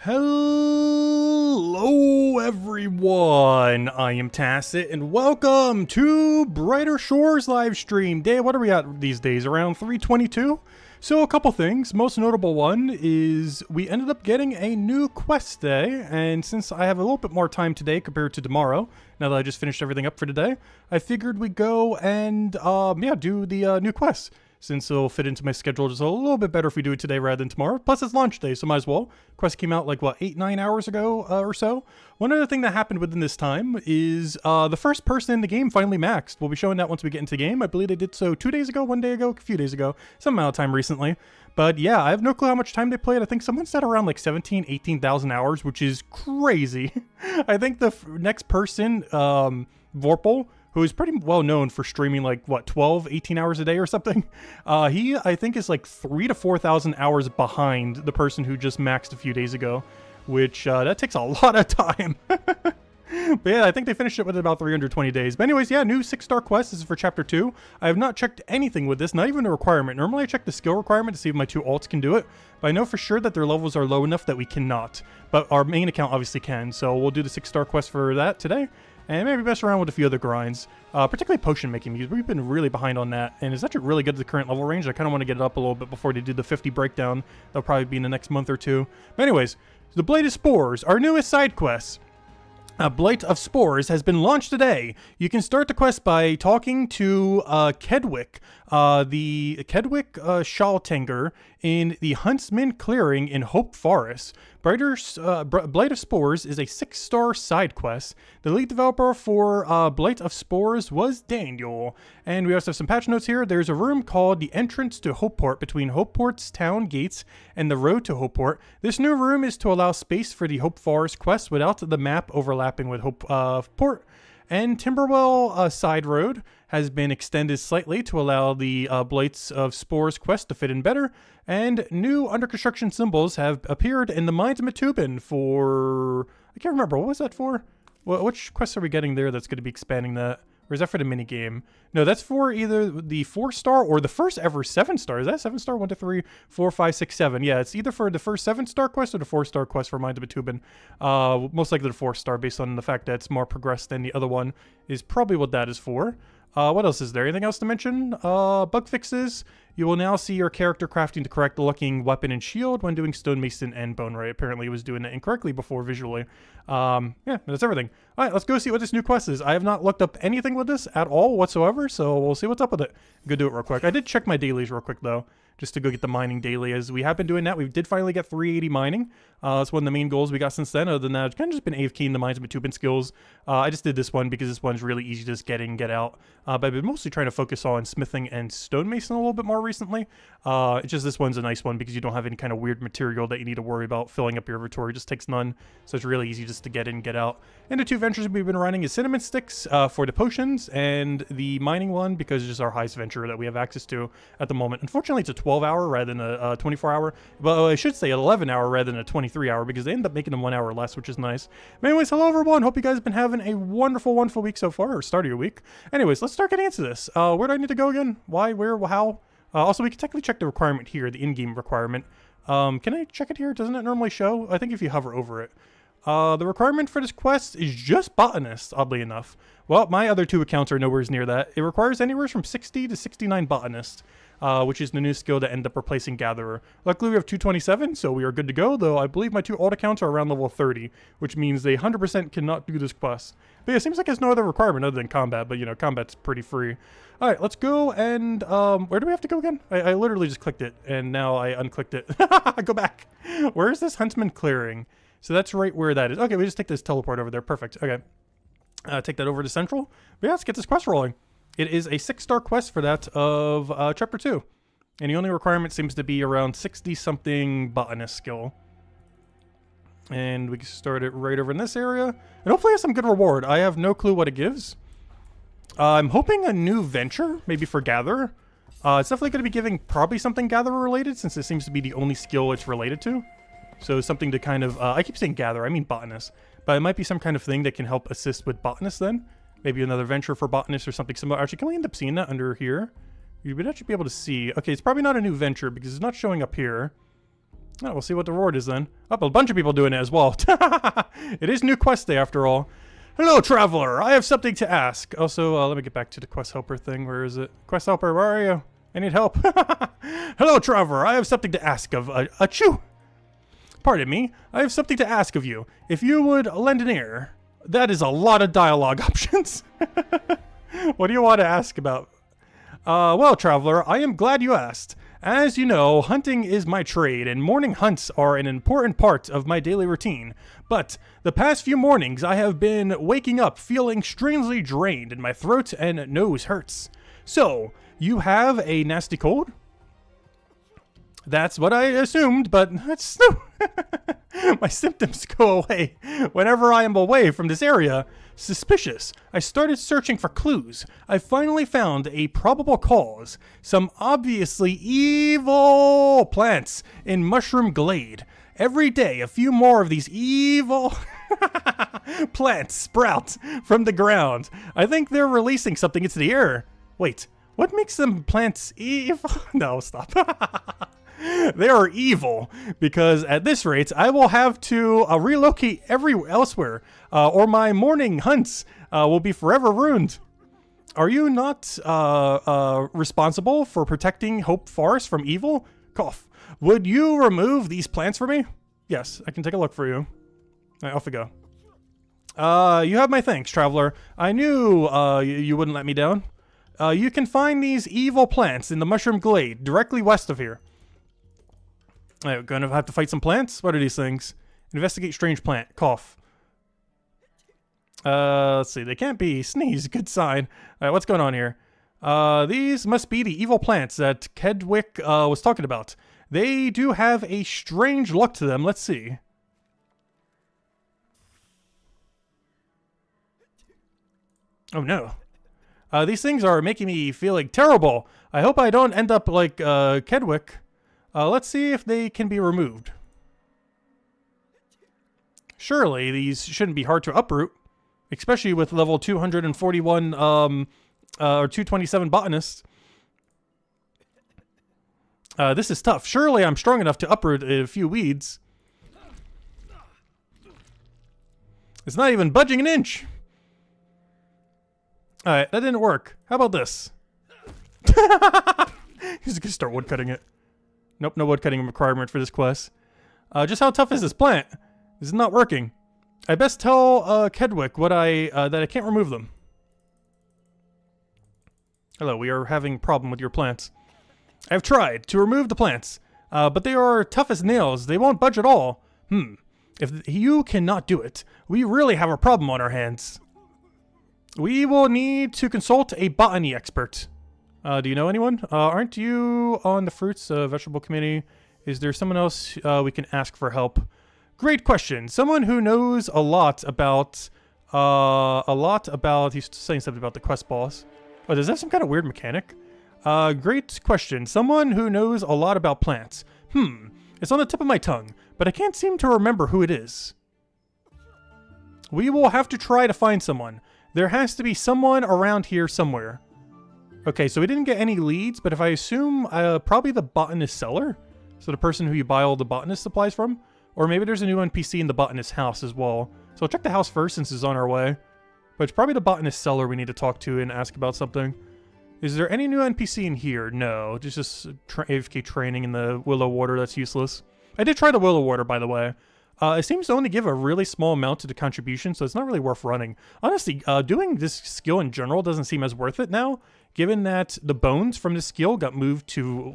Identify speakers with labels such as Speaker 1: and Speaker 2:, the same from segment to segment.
Speaker 1: Hello everyone, I am Tacit and welcome to Brighter Shores livestream. Day, what are we at these days? Around 322? So a couple things. Most notable one is we ended up getting a new quest day, and since I have a little bit more time today compared to tomorrow, now that I just finished everything up for today, I figured we'd go and do the new quests. Since it'll fit into my schedule just a little bit better if we do it today rather than tomorrow. Plus, it's launch day, so might as well. Quest came out like, what, 8-9 hours ago or so? One other thing that happened within this time is the first person in the game finally maxed. We'll be showing that once we get into the game. I believe they did so 2 days ago, 1 day ago, a few days ago. Some amount of time recently. But yeah, I have no clue how much time they played. I think someone said around like 18,000 hours, which is crazy. I think the next person, Vorpal, who is pretty well known for streaming like, what, 12, 18 hours a day or something? He, I think, is like 3,000 to 4,000 hours behind the person who just maxed a few days ago, which that takes a lot of time. But yeah, I think they finished it with about 320 days. But anyways, yeah, new 6-star quest. This is for Chapter 2. I have not checked anything with this, not even a requirement. Normally I check the skill requirement to see if my two alts can do it, but I know for sure that their levels are low enough that we cannot. But our main account obviously can, so we'll do the 6-star quest for that today. And maybe mess around with a few other grinds, particularly potion making, because we've been really behind on that. And it's actually really good at the current level range. I kind of want to get it up a little bit before they do the 50 breakdown. That'll probably be in the next month or two. But anyways, the Blight of Spores, our newest side quest. Blight of Spores has been launched today. You can start the quest by talking to Kedwick, the Kedwick Shaltanger in the Huntsman Clearing in Hope Forest. Blight of Spores is a 6-star side quest. The lead developer for Blight of Spores was Daniel. And we also have some patch notes here. There's a room called the Entrance to Hopeport between Hopeport's town gates and the road to Hopeport. This new room is to allow space for the Hope Forest quest without the map overlapping with Hopeport. And Timberwell side road has been extended slightly to allow the Blights of Spores quest to fit in better. And new under construction symbols have appeared in the Mines of Matubin for... I can't remember. What was that for? Which quests are we getting there that's going to be expanding that? Or is that for the minigame? No, that's for either the 4-star or the first ever 7-star. Is that 7-star? 1, 2, 3, 4, 5, 6, 7. Yeah, it's either for the first 7-star quest or the 4-star quest for Mines of Matubin. Most likely the 4-star based on the fact that it's more progressed than the other one is probably what that is for. What else is there? Anything else to mention? Bug fixes. You will now see your character crafting the correct looking weapon and shield when doing stonemason and bone ray. Apparently it was doing it incorrectly before visually. Yeah, that's everything. All right, let's go see what this new quest is. I have not looked up anything with this at all whatsoever, so we'll see what's up with it. Go do it real quick. I did check my dailies real quick though, just to go get the mining daily. As we have been doing that, we did finally get 380 mining. That's one of the main goals we got since then. Other than that, it's kind of just been AFKing the Mines of Matubin skills. I just did this one because this one's really easy to just get in, get out. But I've been mostly trying to focus on smithing and stonemason a little bit more recently. It's just this one's a nice one because you don't have any kind of weird material that you need to worry about filling up your inventory. It just takes none, so it's really easy just to get in, get out. And the two ventures we've been running is cinnamon sticks for the potions, and the mining one because it's just our highest venture that we have access to at the moment. Unfortunately, it's a 12-hour rather than a 24-hour. But I should say an 11-hour rather than a 23-hour because they end up making them 1 hour less, which is nice. But anyways, hello everyone. Hope you guys have been having a wonderful, wonderful week so far, or start of your week. Anyways, let's start getting into this. Where do I need to go again? Why? Where? How? Also, we can technically check the requirement here, the in-game requirement. Can I check it here? Doesn't it normally show? I think if you hover over it. The requirement for this quest is just botanist, oddly enough. Well, my other two accounts are nowhere near that. It requires anywhere from 60 to 69 botanist, which is the new skill that end up replacing gatherer. Luckily, we have 227, so we are good to go, though I believe my two alt accounts are around level 30, which means they 100% cannot do this quest. But yeah, it seems like there's no other requirement other than combat, but you know, combat's pretty free. All right, let's go and, where do we have to go again? I literally just clicked it, and now I unclicked it. Go back. Where is this Huntsman Clearing? So that's right where that is. Okay, we just take this teleport over there. Perfect. Okay. Take that over to Central. But yeah, let's get this quest rolling. It is a 6-star quest for that of Chapter 2. And the only requirement seems to be around 60-something botanist skill. And we can start it right over in this area. And hopefully have some good reward. I have no clue what it gives. I'm hoping a new venture, maybe for Gatherer. It's definitely going to be giving probably something Gatherer related, since it seems to be the only skill it's related to. So something to kind of, I keep saying Gatherer, I mean botanist. But it might be some kind of thing that can help assist with botanist then. Maybe another venture for botanist or something similar. Actually, can we end up seeing that under here? You would actually be able to see. Okay, it's probably not a new venture because it's not showing up here. Oh, we'll see what the reward is then. Oh, a bunch of people doing it as well. It is new quest day after all. Hello, traveler. I have something to ask. Also, let me get back to the quest helper thing. Where is it? Quest helper, where are you? I need help. Hello, traveler. I have something to ask of Achoo. Pardon me. I have something to ask of you. If you would lend an ear. That is a lot of dialogue options. What do you want to ask about? Well, traveler, I am glad you asked. As you know, hunting is my trade, and morning hunts are an important part of my daily routine. But the past few mornings, I have been waking up feeling strangely drained, and my throat and nose hurts. So, you have a nasty cold? That's what I assumed, but that's my symptoms go away whenever I am away from this area. Suspicious. I started searching for clues. I finally found a probable cause. Some obviously evil plants in Mushroom Glade. Every day, a few more of these evil plants sprout from the ground. I think they're releasing something into the air. Wait, what makes them plants evil? No, stop. They are evil because at this rate, I will have to relocate elsewhere, or my morning hunts will be forever ruined. Are you not responsible for protecting Hope Forest from evil? Cough. Would you remove these plants for me? Yes, I can take a look for you. All right, off we go. You have my thanks, traveler. I knew you wouldn't let me down. You can find these evil plants in the Mushroom Glade, directly west of here. Alright, we're gonna have to fight some plants? What are these things? Investigate strange plant. Cough. Let's see. They can't be. Sneeze. Good sign. Alright, what's going on here? These must be the evil plants that Kedwick was talking about. They do have a strange look to them. Let's see. Oh no. These things are making me feeling terrible. I hope I don't end up like Kedwick. Let's see if they can be removed. Surely these shouldn't be hard to uproot, especially with level 241 or 227 botanist. This is tough. Surely I'm strong enough to uproot a few weeds. It's not even budging an inch. Alright, that didn't work. How about this? He's gonna start woodcutting it. Nope, no woodcutting requirement for this quest. Just how tough is this plant? This is not working. I best tell Kedwick that I can't remove them. Hello, we are having a problem with your plants. I've tried to remove the plants, but they are tough as nails. They won't budge at all. If you cannot do it, we really have a problem on our hands. We will need to consult a botany expert. Do you know anyone? Aren't you on the fruits vegetable committee? Is there someone else we can ask for help? Great question. Someone who knows a lot about, he's saying something about the quest boss. Oh, does that have some kind of weird mechanic? Great question. Someone who knows a lot about plants. It's on the tip of my tongue, but I can't seem to remember who it is. We will have to try to find someone. There has to be someone around here somewhere. Okay, so we didn't get any leads, but if I assume probably the botanist seller, so the person who you buy all the botanist supplies from, or maybe there's a new NPC in the botanist house as well. So I'll check the house first since it's on our way. But it's probably the botanist seller we need to talk to and ask about something. Is there any new NPC in here? No, just AFK training in the Willow Water. That's useless. I did try the Willow Water, by the way. It seems to only give a really small amount to the contribution, so it's not really worth running. Honestly, doing this skill in general doesn't seem as worth it now, given that the bones from this skill got moved to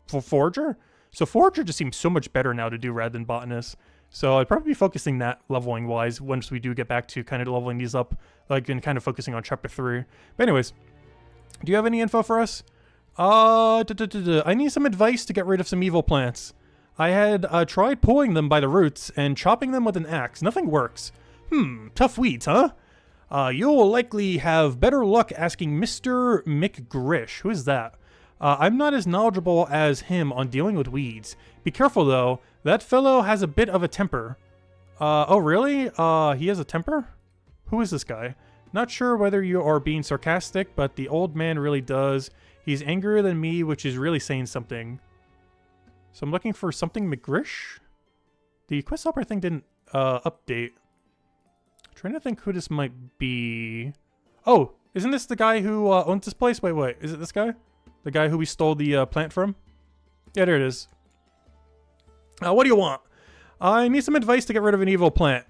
Speaker 1: for Forager. So Forager just seems so much better now to do rather than Botanist. So I'd probably be focusing that leveling wise once we do get back to kind of leveling these up, like, and kind of focusing on chapter 3. But anyways, do you have any info for us? I need some advice to get rid of some evil plants. I had tried pulling them by the roots and chopping them with an axe. Nothing works. Tough weeds, huh? You'll likely have better luck asking Mr. McGrish. Who is that? I'm not as knowledgeable as him on dealing with weeds. Be careful, though. That fellow has a bit of a temper. Oh, really? He has a temper? Who is this guy? Not sure whether you are being sarcastic, but the old man really does. He's angrier than me, which is really saying something. So I'm looking for something McGrish. The quest helper thing didn't update. Trying to think who this might be. Oh, isn't this the guy who owns this place? Wait. Is it this guy? The guy who we stole the plant from? Yeah, there it is. What do you want? I need some advice to get rid of an evil plant.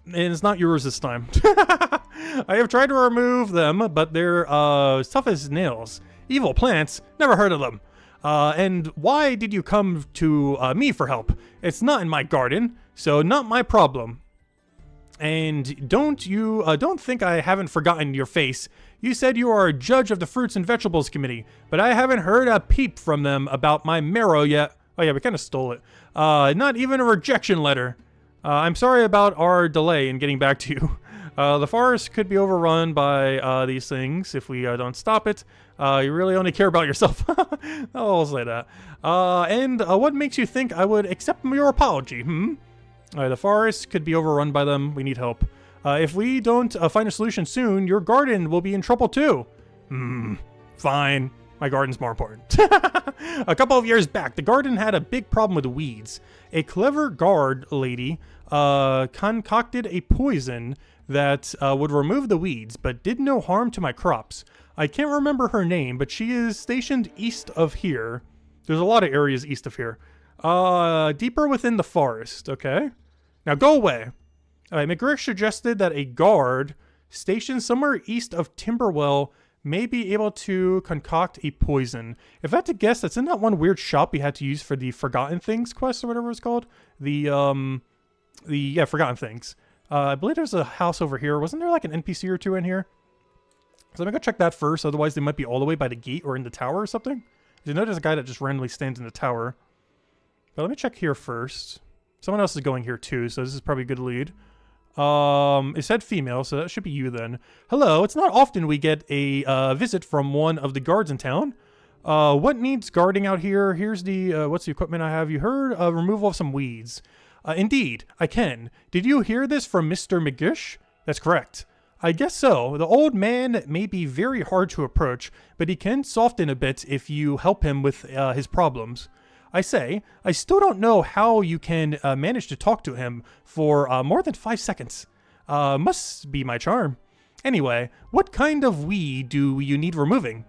Speaker 1: And it's not yours this time. I have tried to remove them, but they're tough as nails. Evil plants? Never heard of them. And why did you come to me for help? It's not in my garden, so not my problem. And don't think I haven't forgotten your face. You said you are a judge of the Fruits and Vegetables Committee, but I haven't heard a peep from them about my marrow yet. Oh yeah, we kind of stole it. Not even a rejection letter. I'm sorry about our delay in getting back to you. The forest could be overrun by these things if we don't stop it. You really only care about yourself. I'll say that. And what makes you think I would accept your apology, the forest could be overrun by them. We need help. If we don't find a solution soon, your garden will be in trouble too. Fine. My garden's more important. A couple of years back, the garden had a big problem with weeds. A clever guard lady concocted a poison that would remove the weeds, but did no harm to my crops. I can't remember her name, but she is stationed east of here. There's a lot of areas east of here. Deeper within the forest, okay? Now go away. Alright, McGrish suggested that a guard stationed somewhere east of Timberwell may be able to concoct a poison. If I had to guess, that's in that one weird shop we had to use for the Forgotten Things quest or whatever it's called. Forgotten Things. I believe there's a house over here. Wasn't there like an NPC or two in here? So let me go check that first, otherwise they might be all the way by the gate or in the tower or something. You know there's a guy that just randomly stands in the tower. But let me check here first. Someone else is going here too, so this is probably a good lead. It said female, so that should be you then. Hello, it's not often we get a visit from one of the guards in town. What needs guarding out here? Here's the, what's the equipment I have? You heard removal of some weeds. Indeed, I can. Did you hear this from Mr. McGish? That's correct. I guess so. The old man may be very hard to approach, but he can soften a bit if you help him with his problems. I say, I still don't know how you can manage to talk to him for more than 5 seconds. Must be my charm. Anyway, what kind of weed do you need removing?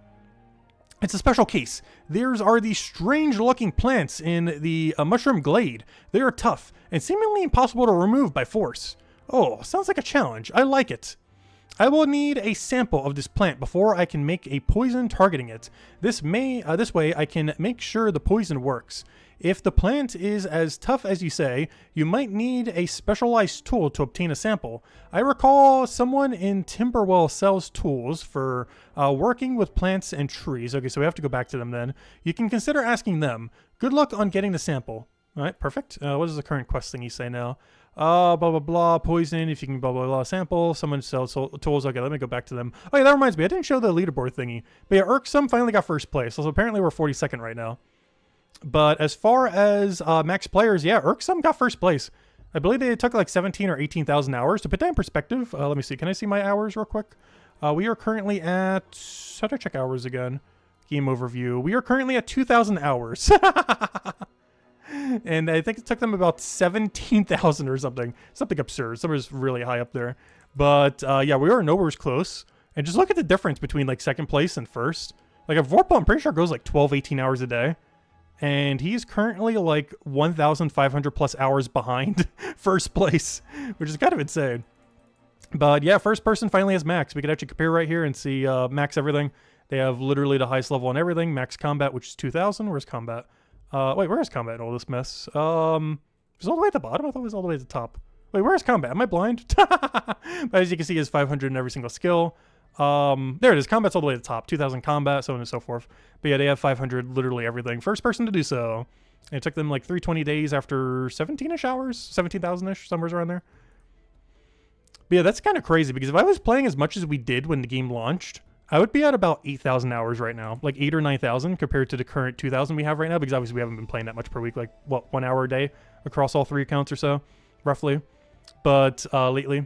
Speaker 1: It's a special case. There are these strange-looking plants in the mushroom glade. They are tough and seemingly impossible to remove by force. Oh, sounds like a challenge. I like it. I will need a sample of this plant before I can make a poison targeting it. This way I can make sure the poison works. If the plant is as tough as you say, you might need a specialized tool to obtain a sample. I recall someone in Timberwell sells tools for working with plants and trees. Okay, so we have to go back to them then. You can consider asking them. Good luck on getting the sample. All right, perfect. What is the current quest thing you say now? Blah, blah, blah, poison, if you can blah, blah, blah, sample. Someone sells tools. Okay, let me go back to them. Oh, yeah, that reminds me. I didn't show the leaderboard thingy. But yeah, Irksome finally got first place. So apparently we're 42nd right now. But as far as max players, yeah, Irksome got first place. I believe they took like 17 or 18,000 hours. To put that in perspective, let me see. Can I see my hours real quick? We are currently at... How do I check hours again? Game overview. We are currently at 2,000 hours. And I think it took them about 17,000 or something. Something absurd. Somewhere's really high up there. But yeah, we are nowhere close. And just look at the difference between like second place and first. Like a Vorpal, I'm pretty sure goes like 12, 18 hours a day. And he's currently like 1,500 plus hours behind first place, which is kind of insane. But yeah, first person finally has max. We could actually compare right here and see max everything. They have literally the highest level on everything. Max combat, which is 2,000. Where's combat? Wait, where is combat in all this mess? Is it all the way at the bottom? I thought it was all the way at the top. Wait, where is combat? Am I blind? But as you can see, he has 500 in every single skill. There it is. Combat's all the way at the top. 2,000 combat, so on and so forth. But yeah, they have 500 literally everything. First person to do so. And it took them like 320 days after 17-ish hours? 17,000-ish, somewhere around there. But yeah, that's kind of crazy because if I was playing as much as we did when the game launched, I would be at about 8,000 hours right now, like 8 or 9,000 compared to the current 2,000 we have right now, because obviously we haven't been playing that much per week, like what, 1 hour a day across all 3 accounts or so, roughly. But lately,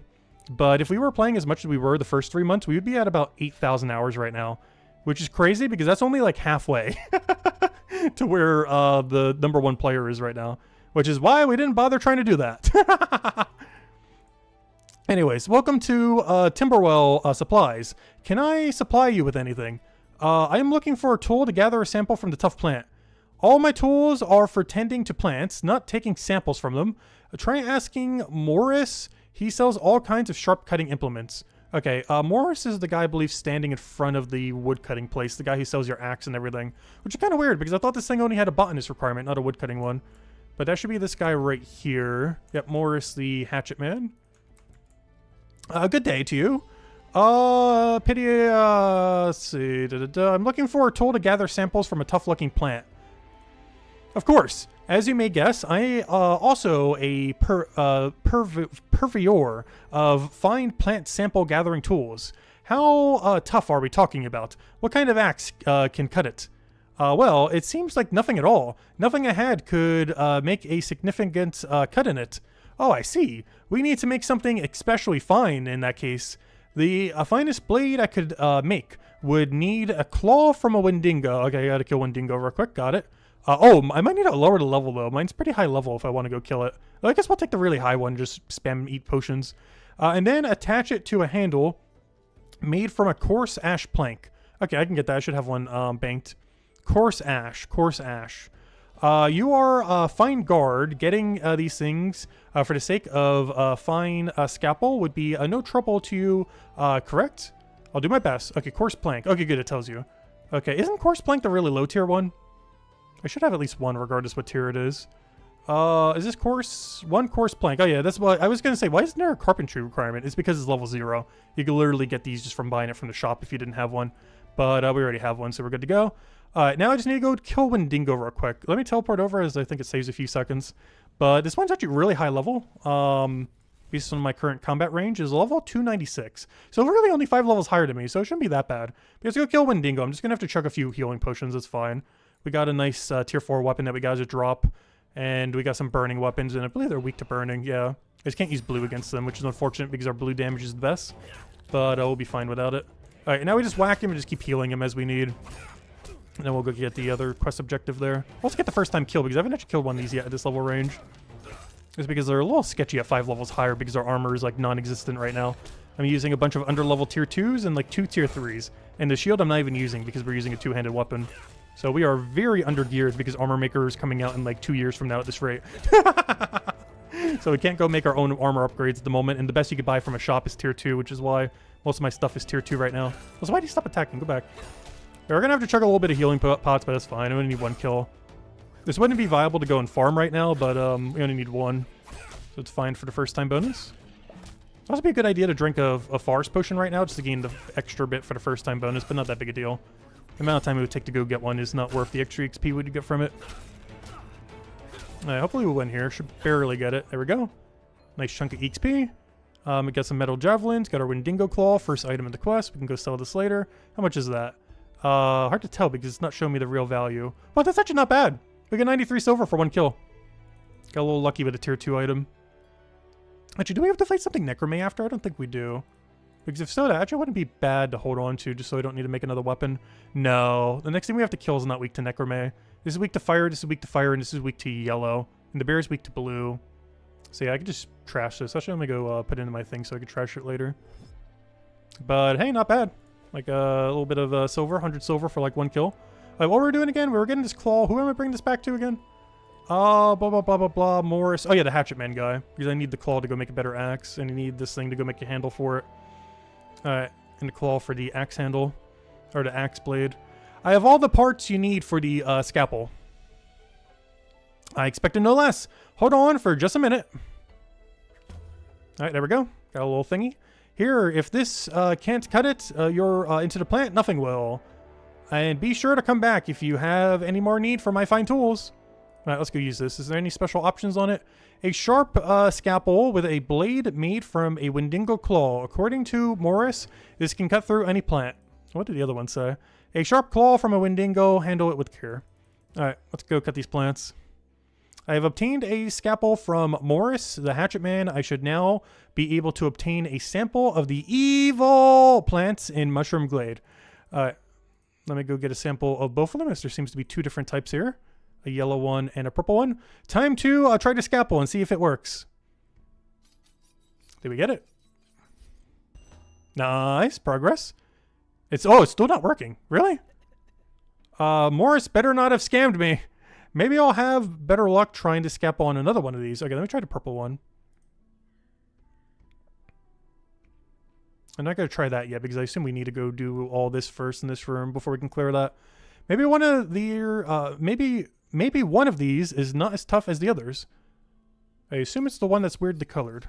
Speaker 1: but if we were playing as much as we were the first 3 months, we would be at about 8,000 hours right now, which is crazy because that's only like halfway. to where the #1 player is right now, which is why we didn't bother trying to do that. Anyways, welcome to Timberwell Supplies. Can I supply you with anything? I am looking for a tool to gather a sample from the tough plant. All my tools are for tending to plants, not taking samples from them. Try asking Morris. He sells all kinds of sharp cutting implements. Okay, Morris is the guy, I believe, standing in front of the wood cutting place, the guy who sells your axe and everything, which is kind of weird because I thought this thing only had a botanist requirement, not a wood cutting one. But that should be this guy right here. Yep, Morris the hatchet man. Good day to you. Let's see. I'm looking for a tool to gather samples from a tough-looking plant. Of course, as you may guess, I also a purveyor of fine plant sample gathering tools. How tough are we talking about? What kind of axe can cut it? Well, it seems like nothing at all. Nothing I had could make a significant cut in it. Oh, I see. We need to make something especially fine in that case. The finest blade I could make would need a claw from a Wendigo. Okay, I gotta kill Wendigo real quick. Got it. Oh, I might need to lower the level though. Mine's pretty high level if I want to go kill it. I guess we'll take the really high one, just spam eat potions. And then attach it to a handle made from a coarse ash plank. Okay, I can get that. I should have one banked. Coarse ash. You are a fine guard. Getting these things for the sake of a fine scalpel would be no trouble to you, correct? I'll do my best. Okay, coarse plank. Okay, good, it tells you. Okay, isn't coarse plank the really low tier one? I should have at least one regardless what tier it is. Is this coarse? One coarse plank. Oh yeah, that's what I was going to say. Why isn't there a carpentry requirement? It's because it's level 0. You can literally get these just from buying it from the shop if you didn't have one. But we already have one, so we're good to go. Now I just need to go kill Wendigo real quick. Let me teleport over as I think it saves a few seconds. But this one's actually really high level. Based on my current combat range is level 296. So really only 5 levels higher than me, so it shouldn't be that bad. But let's go kill Wendigo. I'm just going to have to chuck a few healing potions. That's fine. We got a nice tier 4 weapon that we got to drop. And we got some burning weapons, and I believe they're weak to burning. Yeah. I just can't use blue against them, which is unfortunate because our blue damage is the best. But we'll be fine without it. Alright, now we just whack him and just keep healing him as we need. And then we'll go get the other quest objective there. We'll also get the first time kill because I haven't actually killed one of these yet at this level range. It's because they're a little sketchy at 5 levels higher because our armor is like non-existent right now. I'm using a bunch of under-level tier 2s and like 2 tier 3s. And the shield I'm not even using because we're using a 2-handed weapon. So we are very under-geared because Armor Maker is coming out in like 2 years from now at this rate. So we can't go make our own armor upgrades at the moment. And the best you could buy from a shop is tier 2, which is why most of my stuff is tier 2 right now. So why do you stop attacking? Go back. We're going to have to chug a little bit of healing pots, but that's fine. I'm going to need 1 kill. This wouldn't be viable to go and farm right now, but we only need 1. So it's fine for the first time bonus. It'd also be a good idea to drink a forest potion right now just to gain the extra bit for the first time bonus, but not that big a deal. The amount of time it would take to go get one is not worth the extra XP we'd get from it. Hopefully we'll win here. Should barely get it. There we go. Nice chunk of XP. We got some metal javelins. Got our Wendigo claw. First item in the quest. We can go sell this later. How much is that? Hard to tell because it's not showing me the real value. Well, that's actually not bad. We got 93 silver for 1 kill. Got a little lucky with a tier 2 item. Actually, do we have to fight something Necromay after? I don't think we do. Because if so, that actually wouldn't be bad to hold on to just so I don't need to make another weapon. No. The next thing we have to kill is not weak to Necromay. This is weak to fire, this is weak to fire, and this is weak to yellow. And the bear is weak to blue. So yeah, I could just trash this. Actually, I'm going to go put it into my thing so I can trash it later. But hey, not bad. Like a little bit of silver, 100 silver for like 1 kill. What were we doing again? We were getting this claw. Who am I bringing this back to again? Blah, blah, blah, blah, blah, Morris. Oh yeah, the hatchet man guy. Because I need the claw to go make a better axe. And I need this thing to go make a handle for it. Alright, and the claw for the axe handle. Or the axe blade. I have all the parts you need for the scalpel. I expected no less. Hold on for just a minute. Alright, there we go. Got a little thingy. Here, if this can't cut it, you're into the plant, nothing will. And be sure to come back if you have any more need for my fine tools. Alright, let's go use this. Is there any special options on it? A sharp scalpel with a blade made from a Wendigo claw. According to Morris, this can cut through any plant. What did the other one say? A sharp claw from a Wendigo. Handle it with care. Alright, let's go cut these plants. I have obtained a scalpel from Morris, the hatchet man. I should now be able to obtain a sample of the evil plants in Mushroom Glade. Let me go get a sample of both of them, as there seems to be 2 different types here. A yellow one and a purple one. Time to try to scalpel and see if it works. Did we get it? Nice. Progress. It's still not working. Really? Morris better not have scammed me. Maybe I'll have better luck trying to scalpel on another one of these. Okay, let me try the purple one. I'm not going to try that yet because I assume we need to go do all this first in this room before we can clear that. Maybe one of the maybe one of these is not as tough as the others. I assume it's the one that's weirdly colored.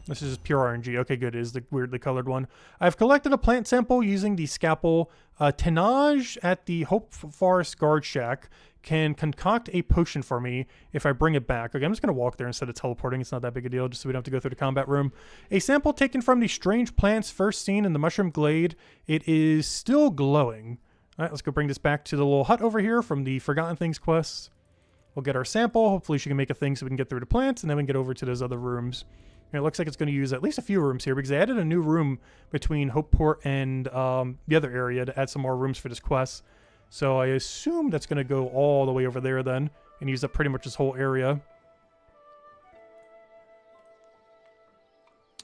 Speaker 1: This is pure RNG. Okay, good. It is the weirdly colored one. I've collected a plant sample using the scalpel. Tenage at the Hope Forest Guard Shack can concoct a potion for me if I bring it back. Okay, I'm just going to walk there instead of teleporting. It's not that big a deal, just so we don't have to go through the combat room. A sample taken from the strange plants first seen in the Mushroom Glade. It is still glowing. All right, let's go bring this back to the little hut over here from the Forgotten Things quest. We'll get our sample. Hopefully she can make a thing so we can get through the plants, and then we can get over to those other rooms. And it looks like it's going to use at least a few rooms here because they added a new room between Hopeport and the other area to add some more rooms for this quest. So I assume that's going to go all the way over there then and use up pretty much this whole area.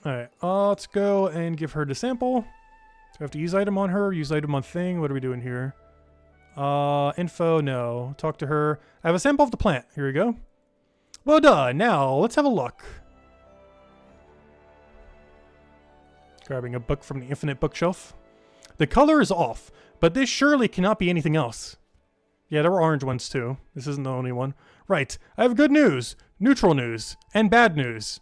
Speaker 1: Alright, let's go and give her the sample. So we have to use item on her, use item on thing. What are we doing here? Info, no. Talk to her. I have a sample of the plant. Here we go. Well done. Now, let's have a look. Grabbing a book from the infinite bookshelf. The color is off, but this surely cannot be anything else. Yeah, there were orange ones too. This isn't the only one. Right, I have good news, neutral news, and bad news.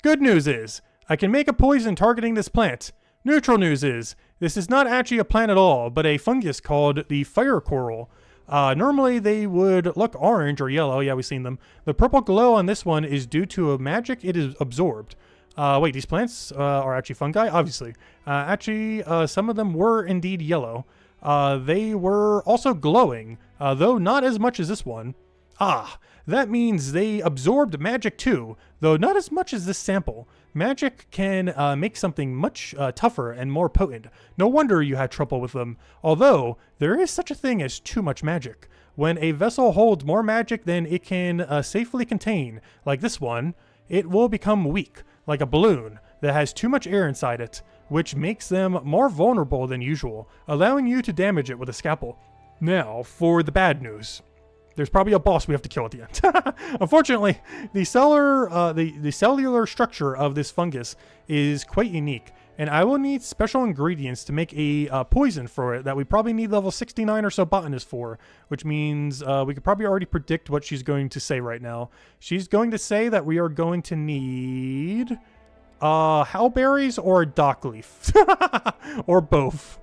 Speaker 1: Good news is, I can make a poison targeting this plant. Neutral news is, this is not actually a plant at all, but a fungus called the fire coral. Normally they would look orange or yellow. Yeah, we've seen them. The purple glow on this one is due to a magic it is absorbed. Wait, these plants are actually fungi? Obviously. Some of them were indeed yellow. They were also glowing, though not as much as this one. Ah, that means they absorbed magic too, though not as much as this sample. Magic can make something much tougher and more potent. No wonder you had trouble with them. Although, there is such a thing as too much magic. When a vessel holds more magic than it can safely contain, like this one, it will become weak. Like a balloon that has too much air inside it, which makes them more vulnerable than usual, allowing you to damage it with a scalpel. Now, for the bad news. There's probably a boss we have to kill at the end. Unfortunately, the cellular structure of this fungus is quite unique, and I will need special ingredients to make a poison for it that we probably need level 69 or so botanist for, which means we could probably already predict what she's going to say right now. She's going to say that we are going to need howberries or dock leaf, or both.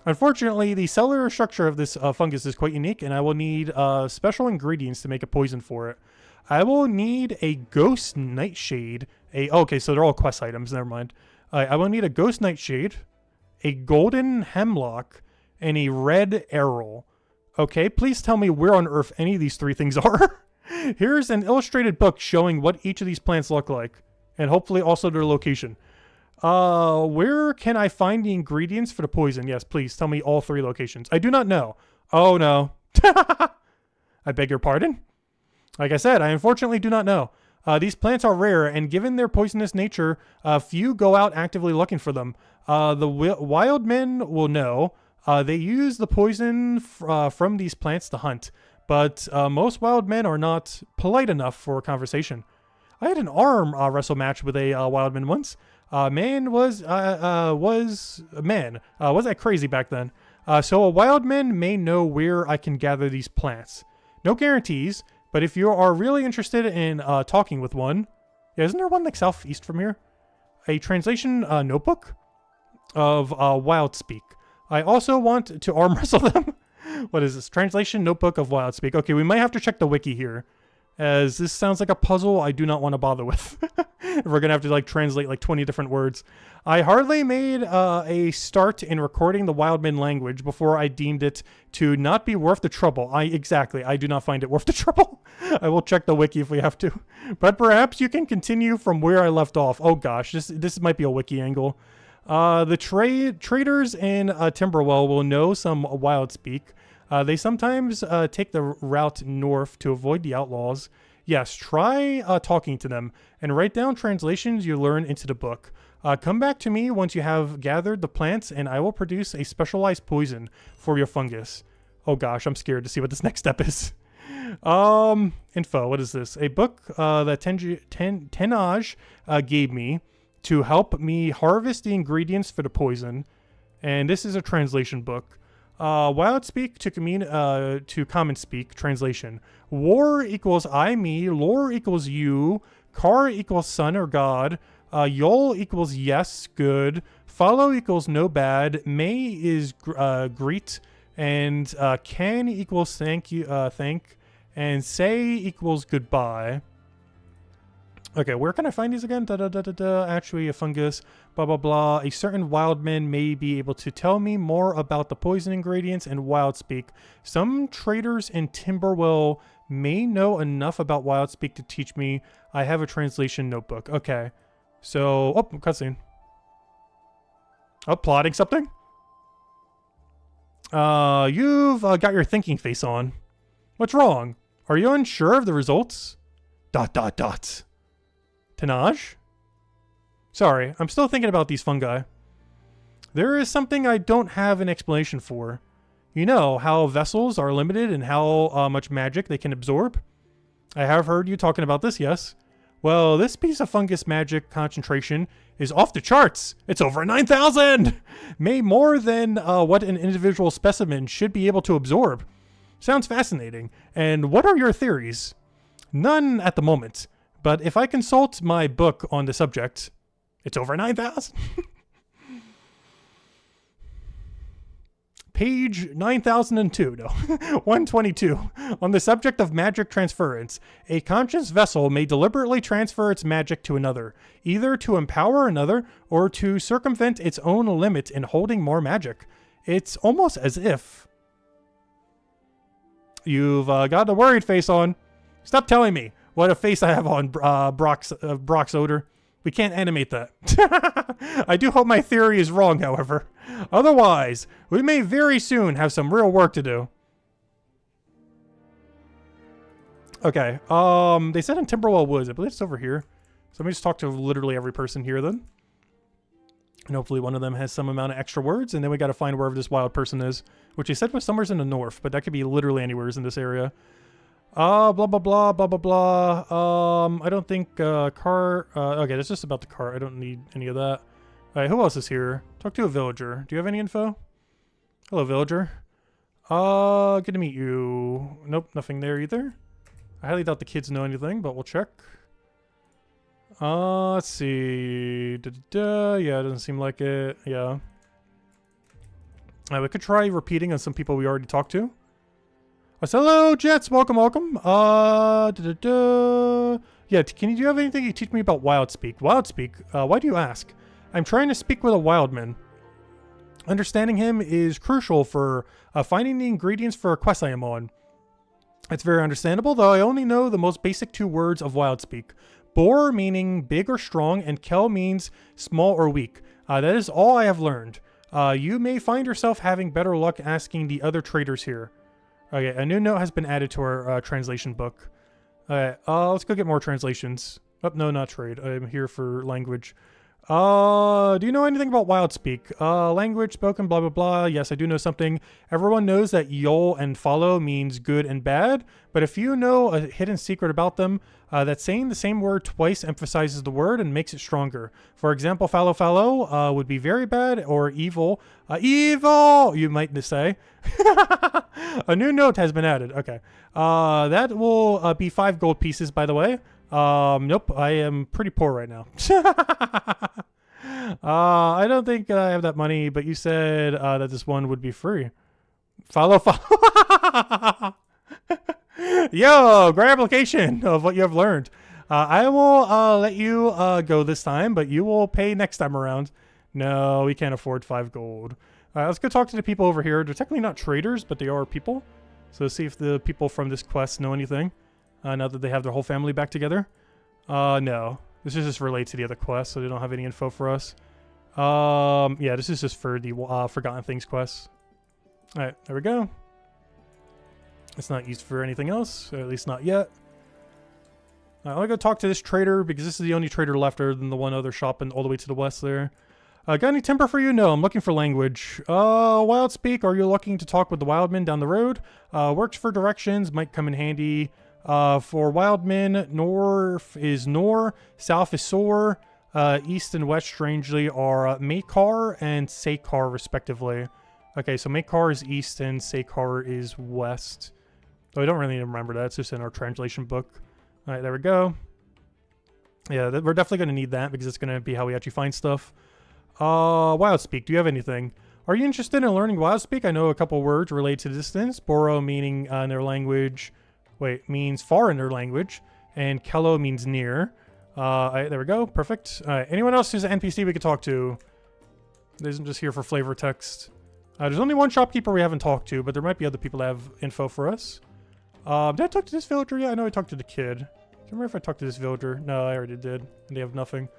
Speaker 1: Unfortunately, the cellular structure of this fungus is quite unique, and I will need special ingredients to make a poison for it. I will need a ghost nightshade. Okay, so they're all quest items. Never mind. I will need a ghost nightshade, a golden hemlock, and a red arrow. Okay, please tell me where on earth any of these 3 things are. Here's an illustrated book showing what each of these plants look like, and hopefully also their location. Where can I find the ingredients for the poison? Yes, please tell me all 3 locations. I do not know. Oh no. I beg your pardon? Like I said, I unfortunately do not know. These plants are rare, and given their poisonous nature, few go out actively looking for them. The wild men will know. They use the poison from these plants to hunt, but most wild men are not polite enough for conversation. I had an arm wrestle match with a wild man once. Wasn't that crazy back then? So a wild man may know where I can gather these plants. No guarantees. But if you are really interested in talking with one, yeah, isn't there one like southeast from here? A translation notebook of Wild Speak. I also want to arm wrestle them. What is this? Translation notebook of Wild Speak. Okay, we might have to check the wiki here, as this sounds like a puzzle I do not want to bother with. We're gonna have to like translate like 20 different words. I hardly made a start in recording the Wildman language before I deemed it to not be worth the trouble. I do not find it worth the trouble. I will check the wiki if we have to. But perhaps you can continue from where I left off. Oh gosh, this might be a wiki angle. The traders in Timberwell will know some wild speak. They sometimes take the route north to avoid the outlaws. Yes, try talking to them and write down translations you learn into the book. Come back to me once you have gathered the plants and I will produce a specialized poison for your fungus. Oh gosh, I'm scared to see what this next step is. Info, what is this? A book that Tenaj gave me to help me harvest the ingredients for the poison. And this is a translation book. Wild speak to common speak translation. War equals I, me. Lore equals you. Car equals son or god. Yol equals yes, good. Follow equals no bad. May is greet. And can equals thank you, thank. And say equals goodbye. Okay, where can I find these again? Actually, a fungus, blah, blah, blah. A certain wildman may be able to tell me more about the poison ingredients and wild speak. Some traders in Timberwell may know enough about wild speak to teach me. I have a translation notebook. Okay. So, oh, cutscene. Oh, plotting something? You've got your thinking face on. What's wrong? Are you unsure of the results? ... Tenaj? Sorry, I'm still thinking about these fungi. There is something I don't have an explanation for. You know how vessels are limited and how much magic they can absorb? I have heard you talking about this, yes. Well, this piece of fungus magic concentration is off the charts. It's over 9,000! May more than what an individual specimen should be able to absorb. Sounds fascinating. And what are your theories? None at the moment. But if I consult my book on the subject, it's over 9,000. Page 9002, no, 122. On the subject of magic transference, a conscious vessel may deliberately transfer its magic to another, either to empower another or to circumvent its own limit in holding more magic. It's almost as if... You've got a worried face on. Stop telling me what a face I have on, Brock's odor. We can't animate that. I do hope my theory is wrong, however. Otherwise, we may very soon have some real work to do. Okay, they said in Timberwell Woods. I believe it's over here. So let me just talk to literally every person here then. And hopefully one of them has some amount of extra words. And then we got to find wherever this wild person is. Which he said was somewhere in the north. But that could be literally anywhere in this area. Blah, blah, blah, blah, blah, blah. I don't think, okay, that's just about the car. I don't need any of that. Alright, who else is here? Talk to a villager. Do you have any info? Hello, villager. Good to meet you. Nope, nothing there either. I highly doubt the kids know anything, but we'll check. Let's see. Yeah, it doesn't seem like it. Yeah. We could try repeating on some people we already talked to. Hello, Jets. Welcome, welcome. Yeah, do you have anything you teach me about wild speak? Wild speak? Why do you ask? I'm trying to speak with a wildman. Understanding him is crucial for finding the ingredients for a quest I am on. It's very understandable, though I only know the most basic 2 words of wild speak. Bor meaning big or strong, and Kel means small or weak. That is all I have learned. You may find yourself having better luck asking the other traders here. Okay, a new note has been added to our translation book. Alright, let's go get more translations. Oh, no, not trade. I'm here for language. Do you know anything about wild speak? Language spoken, blah, blah, blah. Yes, I do know something. Everyone knows that yol and follow means good and bad, but if you know a hidden secret about them, that saying the same word twice emphasizes the word and makes it stronger. For example, fallow would be very bad, or evil. Evil, you might say. A new note has been added. Okay. That will be 5 gold pieces, by the way. Nope, I am pretty poor right now. I don't think I have that money, but you said that this one would be free. Follow. Yo, great application of what you have learned. I will let you go this time, but you will pay next time around. No, we can't afford 5 gold. Let's go talk to the people over here. They're technically not traders, but they are people. So let's see if the people from this quest know anything. Now that they have their whole family back together. No. This is just related to the other quest, so they don't have any info for us. Yeah, this is just for the Forgotten Things quest. Alright, there we go. It's not used for anything else, or at least not yet. I'm gonna go talk to this trader because this is the only trader left other than the one other shop all the way to the west there. Got any timber for you? No, I'm looking for language. Wild speak, are you looking to talk with the wildmen down the road? Works for directions, might come in handy. For wildmen, north is Nor, south is Sor, east and west, strangely, are Makar and Sakar, respectively. Okay, so Makar is east and Sakar is west. Oh, I don't really remember that. It's just in our translation book. All right, there we go. Yeah, we're definitely going to need that because it's going to be how we actually find stuff. Wildspeak, do you have anything? Are you interested in learning Wildspeak? I know a couple words related to distance. Boro meaning in their language, means far in their language, and Kello means near. There we go, perfect. All right, anyone else who's an NPC we could talk to? They isn't just here for flavor text. There's only one shopkeeper we haven't talked to, but there might be other people that have info for us. Did I talk to this villager yet? I know I talked to the kid. I can't remember if I talked to this villager. No, I already did. And they have nothing.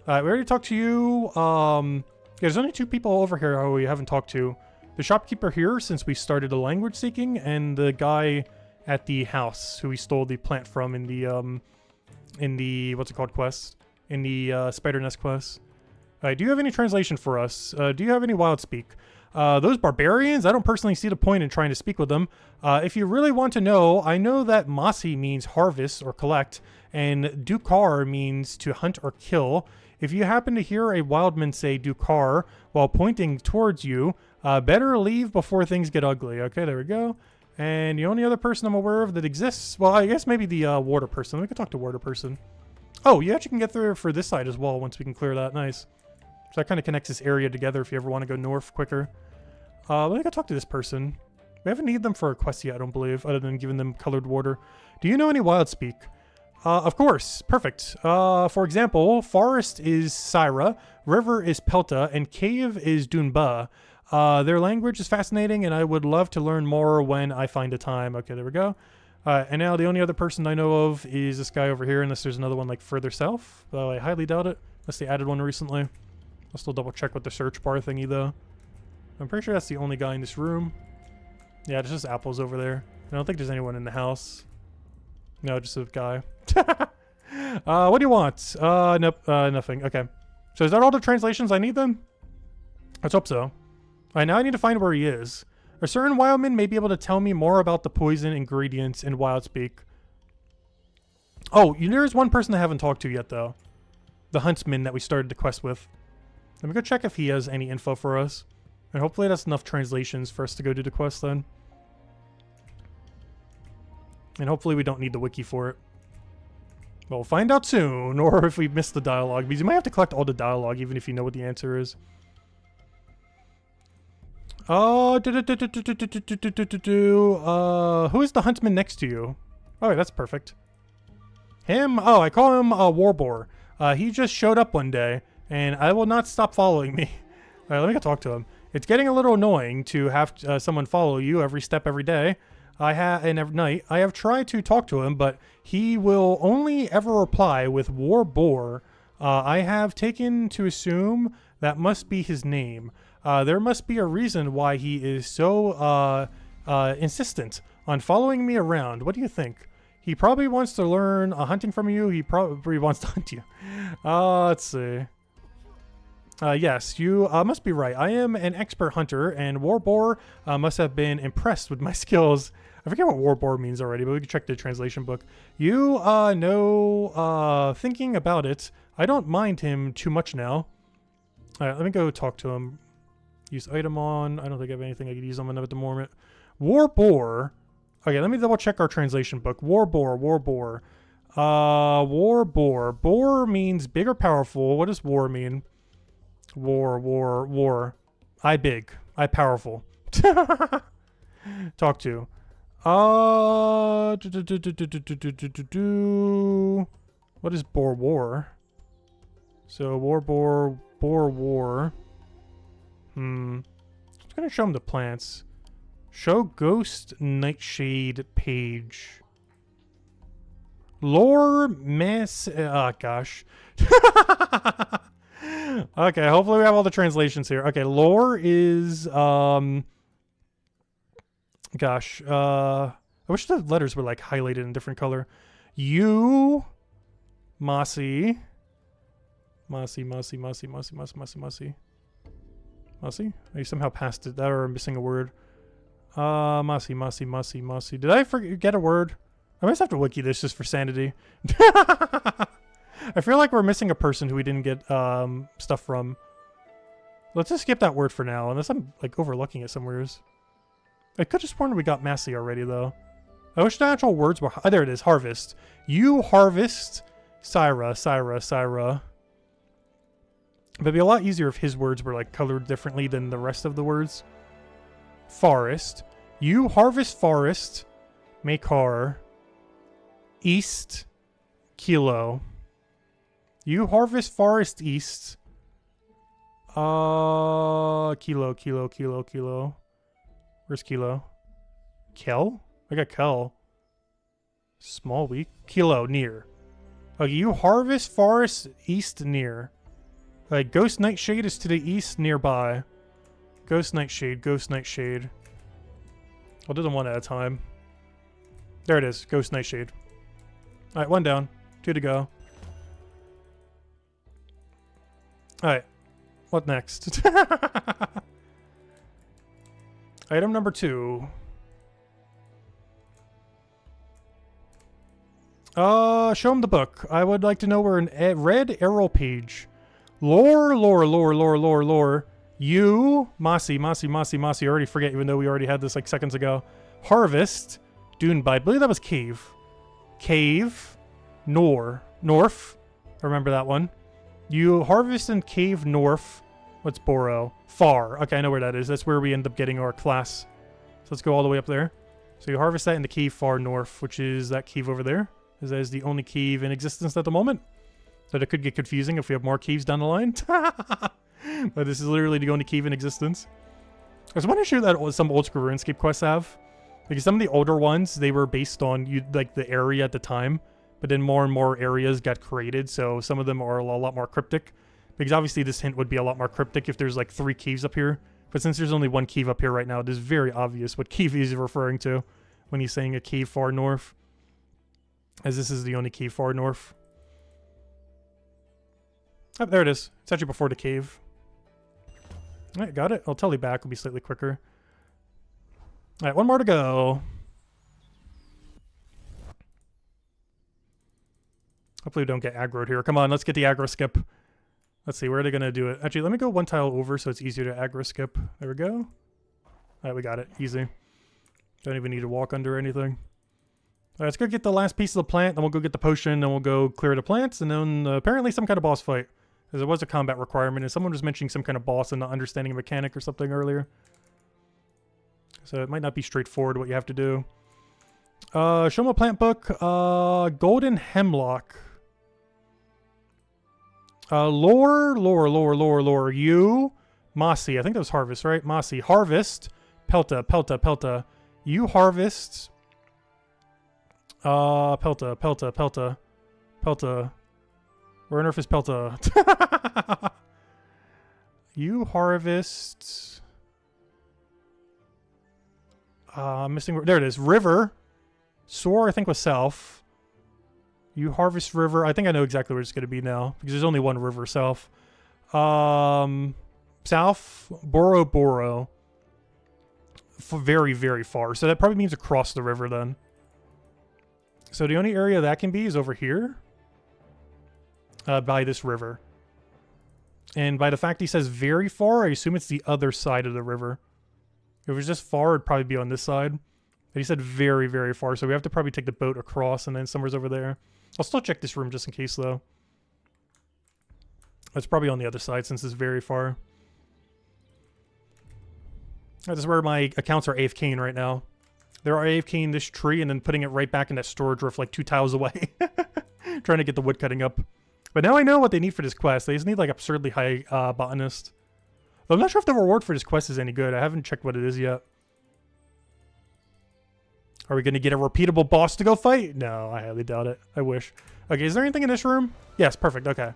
Speaker 1: We already talked to you. Yeah, there's only 2 people over here who we haven't talked to. The shopkeeper here, since we started the language seeking, and the guy at the house who we stole the plant from in the what's it called quest? In the spider nest quest. Do you have any translation for us? Do you have any wild speak? Those barbarians, I don't personally see the point in trying to speak with them. If you really want to know, I know that Masi means harvest or collect, and Dukar means to hunt or kill. If you happen to hear a wildman say Dukar while pointing towards you, better leave before things get ugly. Okay, there we go. And the only other person I'm aware of that exists, well, I guess maybe the water person. We could talk to water person. Oh, you actually can get through for this side as well once we can clear that. Nice. So that kind of connects this area together if you ever want to go north quicker. Let me go talk to this person. We haven't needed them for a quest yet, I don't believe, other than giving them colored water. Do you know any wild speak? Of course. Perfect. For example, forest is Syra, river is Pelta, and cave is Dunba. Their language is fascinating, and I would love to learn more when I find a time. Okay, there we go. And now the only other person I know of is this guy over here, unless there's another one like further south. Though I highly doubt it, unless they added one recently. I'll still double check with the search bar thingy though. I'm pretty sure that's the only guy in this room. Yeah, there's just apples over there. I don't think there's anyone in the house. No, just a guy. What do you want? Nope, nothing. Okay. So is that all the translations I need then? Let's hope so. Alright, now I need to find where he is. A certain wildman may be able to tell me more about the poison ingredients in Wildspeak. Oh, there's one person I haven't talked to yet though. The huntsman that we started the quest with. Let me go check if he has any info for us. And hopefully that's enough translations for us to go do the quest then. And hopefully we don't need the wiki for it. Well, we'll find out soon, or if we miss the dialogue, because you might have to collect all the dialogue even if you know what the answer is. Oh, who is the huntsman next to you? Oh, that's perfect. Him? Oh, I call him Warbore. He just showed up one day, and I will not stop following me. All right, let me go talk to him. It's getting a little annoying to have someone follow you every step every day. And every night. I have tried to talk to him, but he will only ever reply with Warbore. I have taken to assume that must be his name. There must be a reason why he is so insistent on following me around. What do you think? He probably wants to learn hunting from you. He probably wants to hunt you. Let's see. Yes, you must be right. I am an expert hunter, and Warbore must have been impressed with my skills. I forget what Warbore means already, but we can check the translation book. You know, thinking about it, I don't mind him too much now. All right, let me go talk to him. Use item on. I don't think I have anything I could use on him at the moment. Warbore. Okay, let me double check our translation book. Warbore. Warbore. Bore means big or powerful. What does war mean? War. I big. I powerful. Talk to. What is Boar War? So Boar War. I'm just gonna show him the plants. Show Ghost Nightshade page. Lore Mass. Oh gosh. Okay, hopefully we have all the translations here. Okay, lore is gosh, I wish the letters were like highlighted in a different color. U Mossy. Mossy. I somehow passed it. That or I'm missing a word. Mossy. Did I forget a word? I might have to wiki this just for sanity. I feel like we're missing a person who we didn't get stuff from. Let's just skip that word for now, unless I'm like overlooking it somewhere. I could have sworn we got Massey already though. I wish the actual words were. Oh, there it is. Harvest. You harvest. Syra. But it'd be a lot easier if his words were like colored differently than the rest of the words. Forest. You harvest forest. Makar. East. Kilo. You harvest forest east. Kilo. Where's Kilo? Kel? I got Kel. Small weak. Kilo, near. Okay, you harvest forest east near. Like, Ghost Nightshade is to the east nearby. Ghost Nightshade. I'll do them one at a time. There it is. Ghost Nightshade. Alright, one down. 2 to go. Alright. What next? Item number 2. Show him the book. I would like to know where an red arrow page. Lore. You. Mossy. I already forget, even though we already had this like seconds ago. Harvest. Dune Bite. I believe that was Cave. Cave. North. I remember that one. You harvest in Cave North. What's Boro? Far. Okay, I know where that is. That's where we end up getting our class. So let's go all the way up there. So you harvest that in the cave far north, which is that cave over there. Because that is the only cave in existence at the moment. So it could get confusing if we have more caves down the line. But this is literally the only cave in existence. There's one issue that some old school RuneScape quests have. Because some of the older ones, they were based on like the area at the time. But then more and more areas got created. So some of them are a lot more cryptic. Because obviously this hint would be a lot more cryptic if there's like 3 caves up here. But since there's only 1 cave up here right now, it is very obvious what cave he's referring to when he's saying a cave far north. As this is the only cave far north. Oh, there it is. It's actually before the cave. Alright, got it. I'll tell you back. It'll be slightly quicker. Alright, 1 more to go. Hopefully we don't get aggroed here. Come on, let's get the aggro skip. Let's see, where are they going to do it? Actually, let me go 1 tile over so it's easier to aggro skip. There we go. Alright, we got it. Easy. Don't even need to walk under anything. Alright, let's go get the last piece of the plant, then we'll go get the potion, then we'll go clear the plants, and then apparently some kind of boss fight. Because there was a combat requirement, and someone was mentioning some kind of boss and not understanding a mechanic or something earlier. So it might not be straightforward what you have to do. Show me a plant book. Golden Hemlock. Lore. You. Mossy. I think that was harvest, right? Mossy. Harvest. Pelta. You harvest. Pelta. Where on earth is Pelta? You harvest. Missing. There it is. River. Soar, I think, was south. You harvest river. I think I know exactly where it's going to be now. Because there's only 1 river south. South. Boro. Very, very far. So that probably means across the river then. So the only area that can be is over here. By this river. And by the fact he says very far, I assume it's the other side of the river. If it was just far, it'd probably be on this side. But he said very, very far, so we have to probably take the boat across and then somewhere's over there. I'll still check this room just in case, though. It's probably on the other side since it's very far. This is where my accounts are AFKing right now. They're AFKing this tree and then putting it right back in that storage roof like 2 tiles away. Trying to get the wood cutting up. But now I know what they need for this quest. They just need like absurdly high botanist. Though I'm not sure if the reward for this quest is any good. I haven't checked what it is yet. Are we going to get a repeatable boss to go fight? No, I highly doubt it. I wish. Okay, is there anything in this room? Yes, perfect. Okay.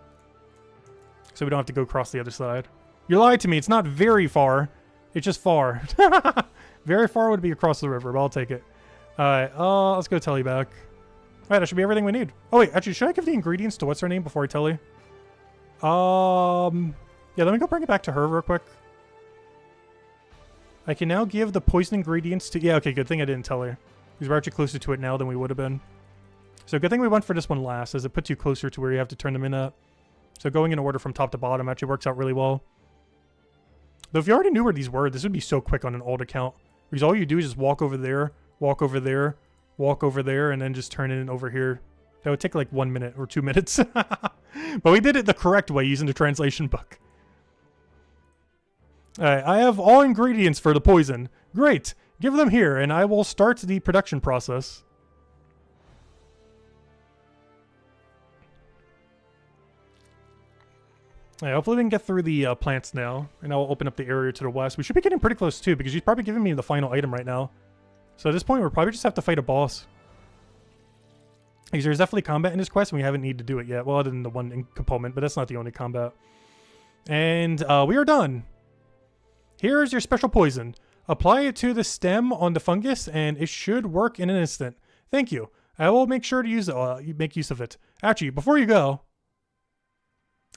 Speaker 1: So we don't have to go across the other side. You lied to me. It's not very far. It's just far. Very far would be across the river, but I'll take it. Alright, let's go Telly back. Alright, that should be everything we need. Oh wait, actually, should I give the ingredients to what's her name before I tell you? Yeah, let me go bring it back to her real quick. I can now give the poison ingredients to... Yeah, okay, good thing I didn't tell her. Because we're actually closer to it now than we would have been. So good thing we went for this one last, as it puts you closer to where you have to turn them in at. So going in order from top to bottom actually works out really well. Though if you already knew where these were, this would be so quick on an old account. Because all you do is just walk over there, walk over there, walk over there, and then just turn it in over here. That would take like 1 minute or 2 minutes. But we did it the correct way using the translation book. Alright, I have all ingredients for the poison. Great. Give them here, and I will start the production process. Alright, hopefully we can get through the plants now. And I'll open up the area to the west. We should be getting pretty close too, because he's probably giving me the final item right now. So at this point, we'll probably just have to fight a boss. Because there's definitely combat in this quest, and we haven't needed to do it yet. Well, other than the one component, but that's not the only combat. And we are done. Here's your special poison. Apply it to the stem on the fungus, and it should work in an instant. Thank you. I will make sure to make use of it. Actually, before you go,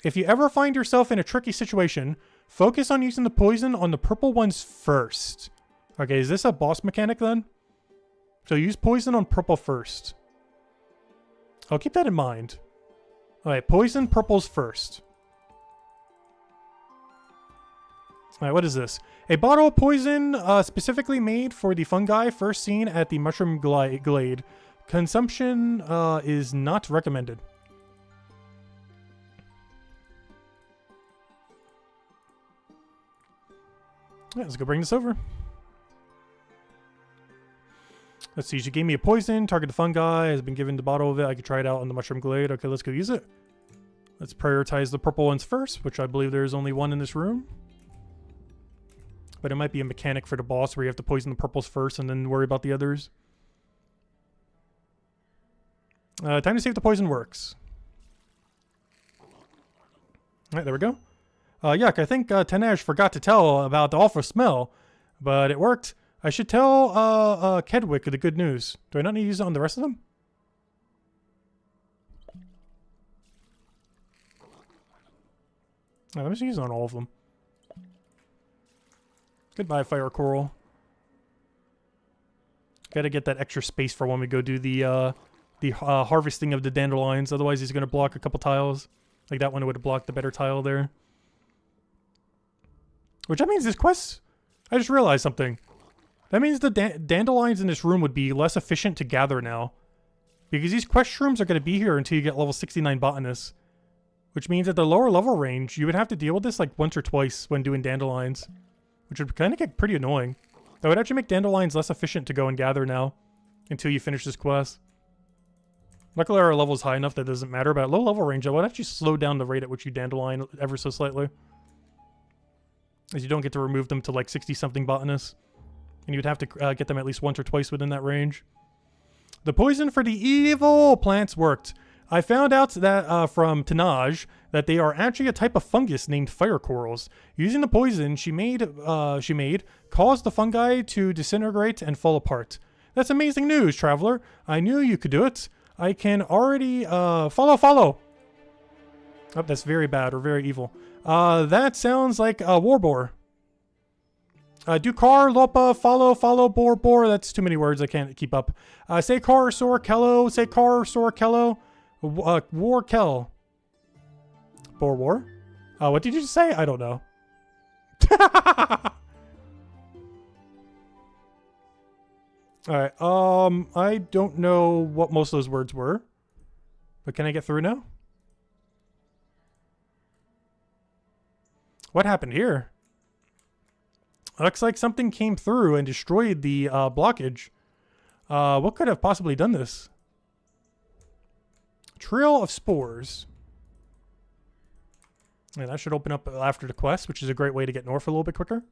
Speaker 1: if you ever find yourself in a tricky situation, focus on using the poison on the purple ones first. Okay, is this a boss mechanic then? So use poison on purple first. I'll keep that in mind. Alright, poison purples first. Alright, what is this? A bottle of poison specifically made for the fungi first seen at the Mushroom Glade. Consumption is not recommended. Yeah, let's go bring this over. Let's see, she gave me a poison. Target the fungi. Has been given the bottle of it. I could try it out on the Mushroom Glade. Okay, let's go use it. Let's prioritize the purple ones first, which I believe there is only one in this room. But it might be a mechanic for the boss where you have to poison the purples first and then worry about the others. Time to see if the poison works. Alright, there we go. Yuck, I think Tenej forgot to tell about the awful smell, but it worked. I should tell Kedwick the good news. Do I not need to use it on the rest of them? Let me just use it on all of them. Goodbye, fire coral. Gotta get that extra space for when we go do the harvesting of the dandelions. Otherwise, he's gonna block a couple tiles. Like that one would have blocked the better tile there. Which that means this quest... I just realized something. That means the dandelions in this room would be less efficient to gather now. Because these quest shrooms are going to be here until you get level 69 botanists. Which means at the lower level range, you would have to deal with this like once or twice when doing dandelions. Which would kind of get pretty annoying. That would actually make dandelions less efficient to go and gather now. Until you finish this quest. Luckily our level is high enough that it doesn't matter. But at low level range, I would actually slow down the rate at which you dandelion ever so slightly. As you don't get to remove them to like 60-something botanists. And you'd have to get them at least once or twice within that range. The poison for the evil plants worked. I found out that from Tenej that they are actually a type of fungus named fire corals. Using the poison she made caused the fungi to disintegrate and fall apart. That's amazing news, traveler. I knew you could do it. I can already follow. Oh, that's very bad or very evil. That sounds like a warbore. Dukar, Lopa, follow, bor. That's too many words. I can't keep up. Sekar, Sor, Kello. Sekar, Sor, Kello. War, Kel. War? What did you just say? I don't know. Alright, I don't know what most of those words were. But can I get through now? What happened here? Looks like something came through and destroyed the blockage. What could have possibly done this? Trail of Spores. And that should open up after the quest, which is a great way to get north a little bit quicker.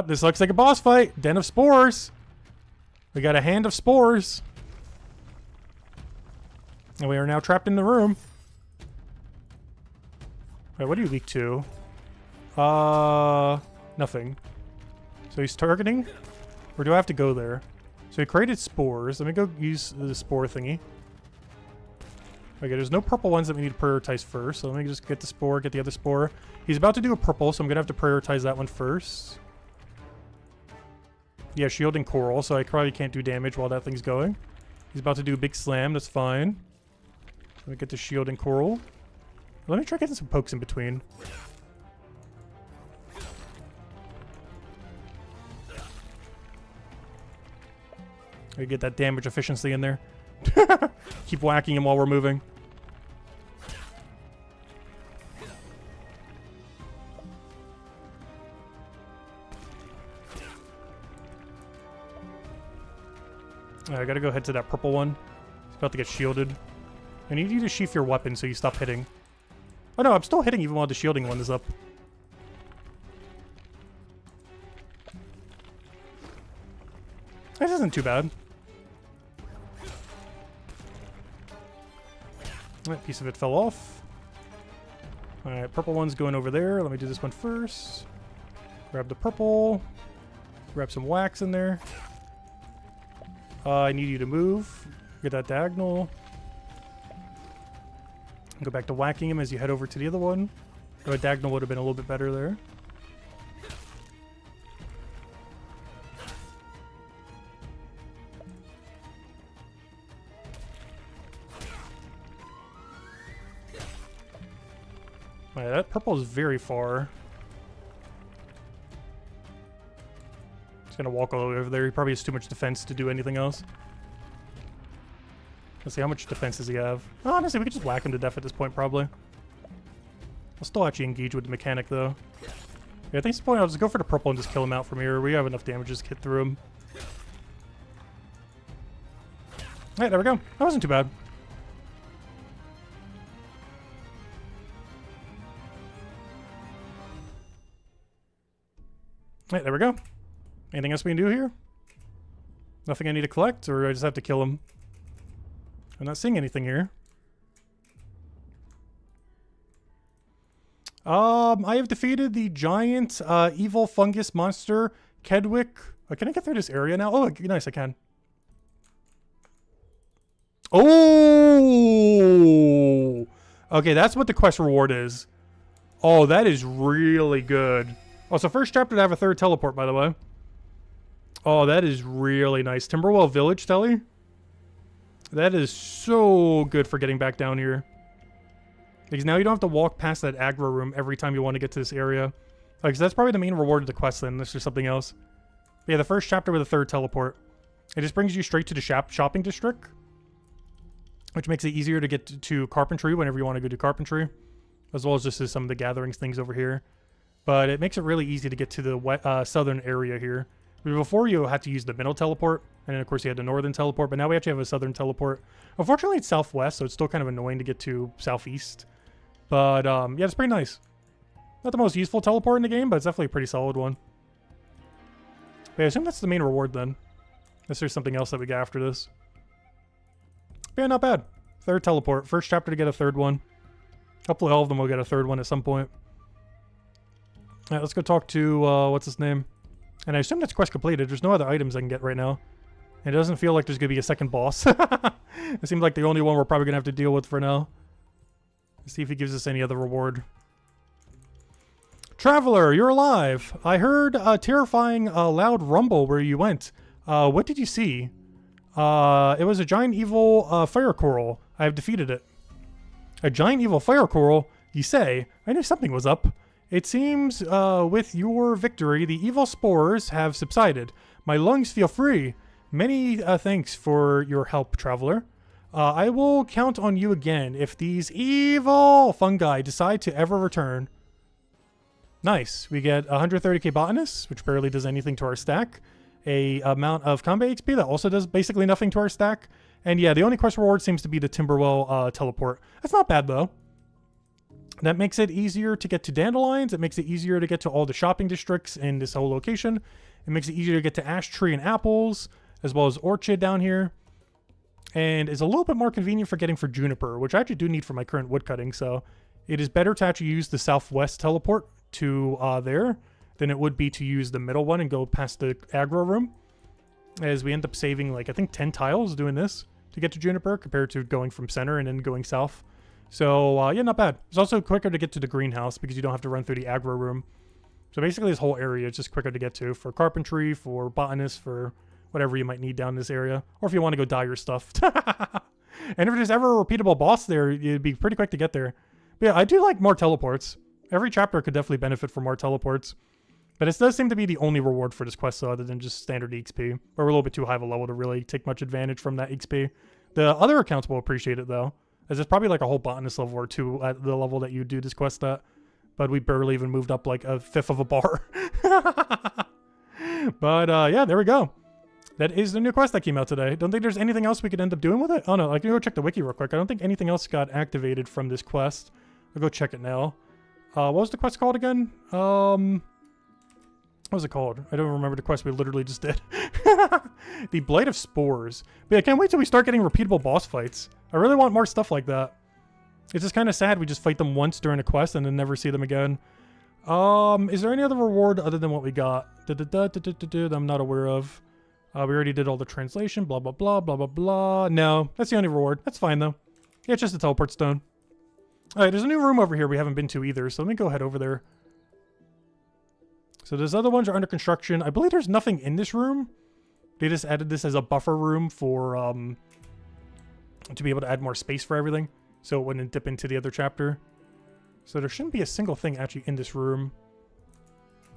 Speaker 1: This looks like a boss fight. Den of Spores. We got a hand of Spores. And we are now trapped in the room. Wait, what do you leak to? Nothing. So he's targeting? Or do I have to go there? So he created spores. Let me go use the spore thingy. Okay, there's no purple ones that we need to prioritize first. So let me just get the spore, get the other spore. He's about to do a purple, so I'm going to have to prioritize that one first. Yeah, shield and coral, so I probably can't do damage while that thing's going. He's about to do a big slam, that's fine. Let me get the shield and coral. Let me try getting some pokes in between. We get that damage efficiency in there. Keep whacking him while we're moving. I gotta go head to that purple one. It's about to get shielded. I need you to sheath your weapon so you stop hitting. Oh no, I'm still hitting even while the shielding one is up. This isn't too bad. That piece of it fell off. Alright, purple one's going over there. Let me do this one first. Grab the purple. Grab some wax in there. I need you to move. Get that diagonal. Go back to whacking him as you head over to the other one. A diagonal would have been a little bit better there. Alright, that purple is very far. He's gonna walk all the way over there. He probably has too much defense to do anything else. Let's see, how much defense does he have? Oh, honestly, we could just whack him to death at this point, probably. I'll still actually engage with the mechanic, though. Yeah, I think at this point I'll just go for the purple and just kill him out from here. We have enough damage to just hit through him. Alright, there we go. That wasn't too bad. Alright, there we go. Anything else we can do here? Nothing I need to collect, or I just have to kill him? I'm not seeing anything here. I have defeated the giant evil fungus monster, Kedwick. Can I get through this area now? Oh, nice, I can. Oh! Okay, that's what the quest reward is. Oh, that is really good. Oh, so first chapter to have a third teleport, by the way. Oh, that is really nice. Timberwell Village, Telly? That is so good for getting back down here. Because now you don't have to walk past that aggro room every time you want to get to this area. Like, that's probably the main reward of the quest then. This is something else. But yeah, the first chapter with a third teleport. It just brings you straight to the shopping district. Which makes it easier to get to Carpentry whenever you want to go to Carpentry. As well as just some of the gatherings things over here. But it makes it really easy to get to the southern area here. Before you had to use the middle teleport, and then of course you had the northern teleport, but now we actually have a southern teleport. Unfortunately it's southwest, so it's still kind of annoying to get to southeast. But yeah, it's pretty nice. Not the most useful teleport in the game, but it's definitely a pretty solid one. But yeah, I assume that's the main reward then. Unless there's something else that we get after this. But yeah, not bad. Third teleport. First chapter to get a third one. Hopefully all of them will get a third one at some point. Alright, let's go talk to, what's his name? And I assume that's quest completed. There's no other items I can get right now. And it doesn't feel like there's going to be a second boss. It seems like the only one we're probably going to have to deal with for now. Let's see if he gives us any other reward. Traveler, you're alive. I heard a terrifying loud rumble where you went. What did you see? It was a giant evil fire coral. I have defeated it. A giant evil fire coral? You say? I knew something was up. It seems with your victory, the evil spores have subsided. My lungs feel free. Many thanks for your help, traveler. I will count on you again if these evil fungi decide to ever return. Nice. We get 130k botanist, which barely does anything to our stack. A amount of combat XP that also does basically nothing to our stack. And yeah, the only quest reward seems to be the Timberwell teleport. That's not bad though. That makes it easier to get to Dandelions. It makes it easier to get to all the shopping districts in this whole location. It makes it easier to get to Ash Tree and Apples, as well as Orchid down here. And is a little bit more convenient for getting for Juniper, which I actually do need for my current woodcutting, so it is better to actually use the southwest teleport to there than it would be to use the middle one and go past the aggro room, as we end up saving like I think 10 tiles doing this to get to Juniper compared to going from center and then going south. So yeah, not bad. It's also quicker to get to the greenhouse because you don't have to run through the aggro room. So basically this whole area is just quicker to get to for carpentry, for botanists, for whatever you might need down in this area, or if you want to go dye your stuff. And if there's ever a repeatable boss there, it'd be pretty quick to get there. But yeah, I do like more teleports. Every chapter could definitely benefit from more teleports. But it does seem to be the only reward for this quest, though, other than just standard EXP. We're a little bit too high of a level to really take much advantage from that EXP. The other accounts will appreciate it, though, as it's probably like a whole botanist level or two at the level that you do this quest at. But we barely even moved up like a fifth of a bar. But yeah, there we go. That is the new quest that came out today. Don't think there's anything else we could end up doing with it. Oh no, I can go check the wiki real quick. I don't think anything else got activated from this quest. I'll go check it now. What was the quest called again? What was it called? I don't remember the quest we literally just did. The Blight of Spores. But yeah, I can't wait till we start getting repeatable boss fights. I really want more stuff like that. It's just kind of sad we just fight them once during a quest and then never see them again. Is there any other reward other than what we got? That I'm not aware of. We already did all the translation, blah, blah, blah, blah, blah, blah. No, that's the only reward. That's fine, though. Yeah, it's just a teleport stone. All right, there's a new room over here we haven't been to either, so let me go head over there. So those other ones are under construction. I believe there's nothing in this room. They just added this as a buffer room for, to be able to add more space for everything, so it wouldn't dip into the other chapter. So there shouldn't be a single thing actually in this room.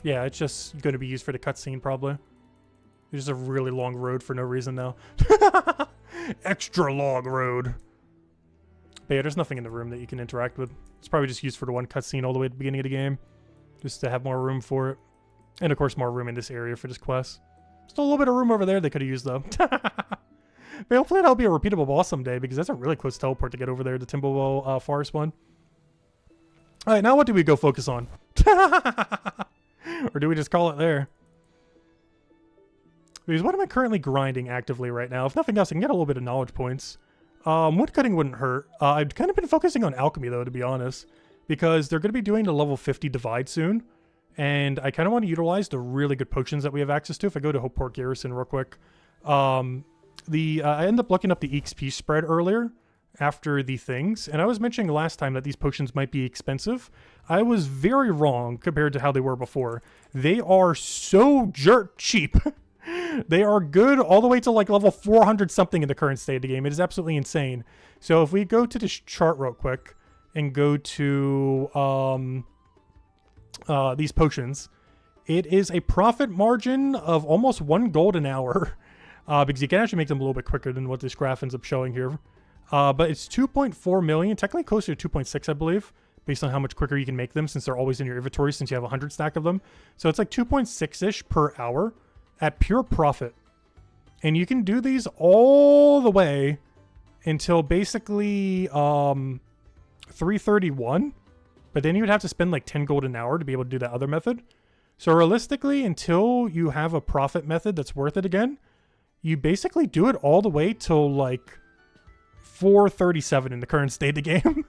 Speaker 1: Yeah, it's just going to be used for the cutscene, probably. It's just a really long road for no reason now. Extra long road. But yeah, there's nothing in the room that you can interact with. It's probably just used for the one cutscene all the way at the beginning of the game. Just to have more room for it. And of course more room in this area for this quest. Still a little bit of room over there they could have used though. But hopefully that'll be a repeatable boss someday, because that's a really close teleport to get over there, the Timberwell Forest one. Alright, now what do we go focus on? Or do we just call it there? Because what am I currently grinding actively right now? If nothing else, I can get a little bit of knowledge points. Woodcutting wouldn't hurt. I've kind of been focusing on alchemy, though, to be honest. Because they're going to be doing the level 50 divide soon. And I kind of want to utilize the really good potions that we have access to. If I go to Hopeport Garrison real quick. I ended up looking up the EXP spread earlier after the things. And I was mentioning last time that these potions might be expensive. I was very wrong compared to how they were before. They are so jerk cheap. They are good all the way to like level 400 something in the current state of the game. It is absolutely insane. So if we go to this chart real quick and go to these potions, it is a profit margin of almost 1 gold an hour. Because you can actually make them a little bit quicker than what this graph ends up showing here. But it's 2.4 million, technically closer to 2.6, I believe, based on how much quicker you can make them since they're always in your inventory since you have 100 stack of them. So it's like 2.6-ish per hour at pure profit. And you can do these all the way until basically 331. But then you would have to spend like 10 gold an hour to be able to do that other method. So realistically, until you have a profit method that's worth it again, you basically do it all the way till like 437 in the current state of the game.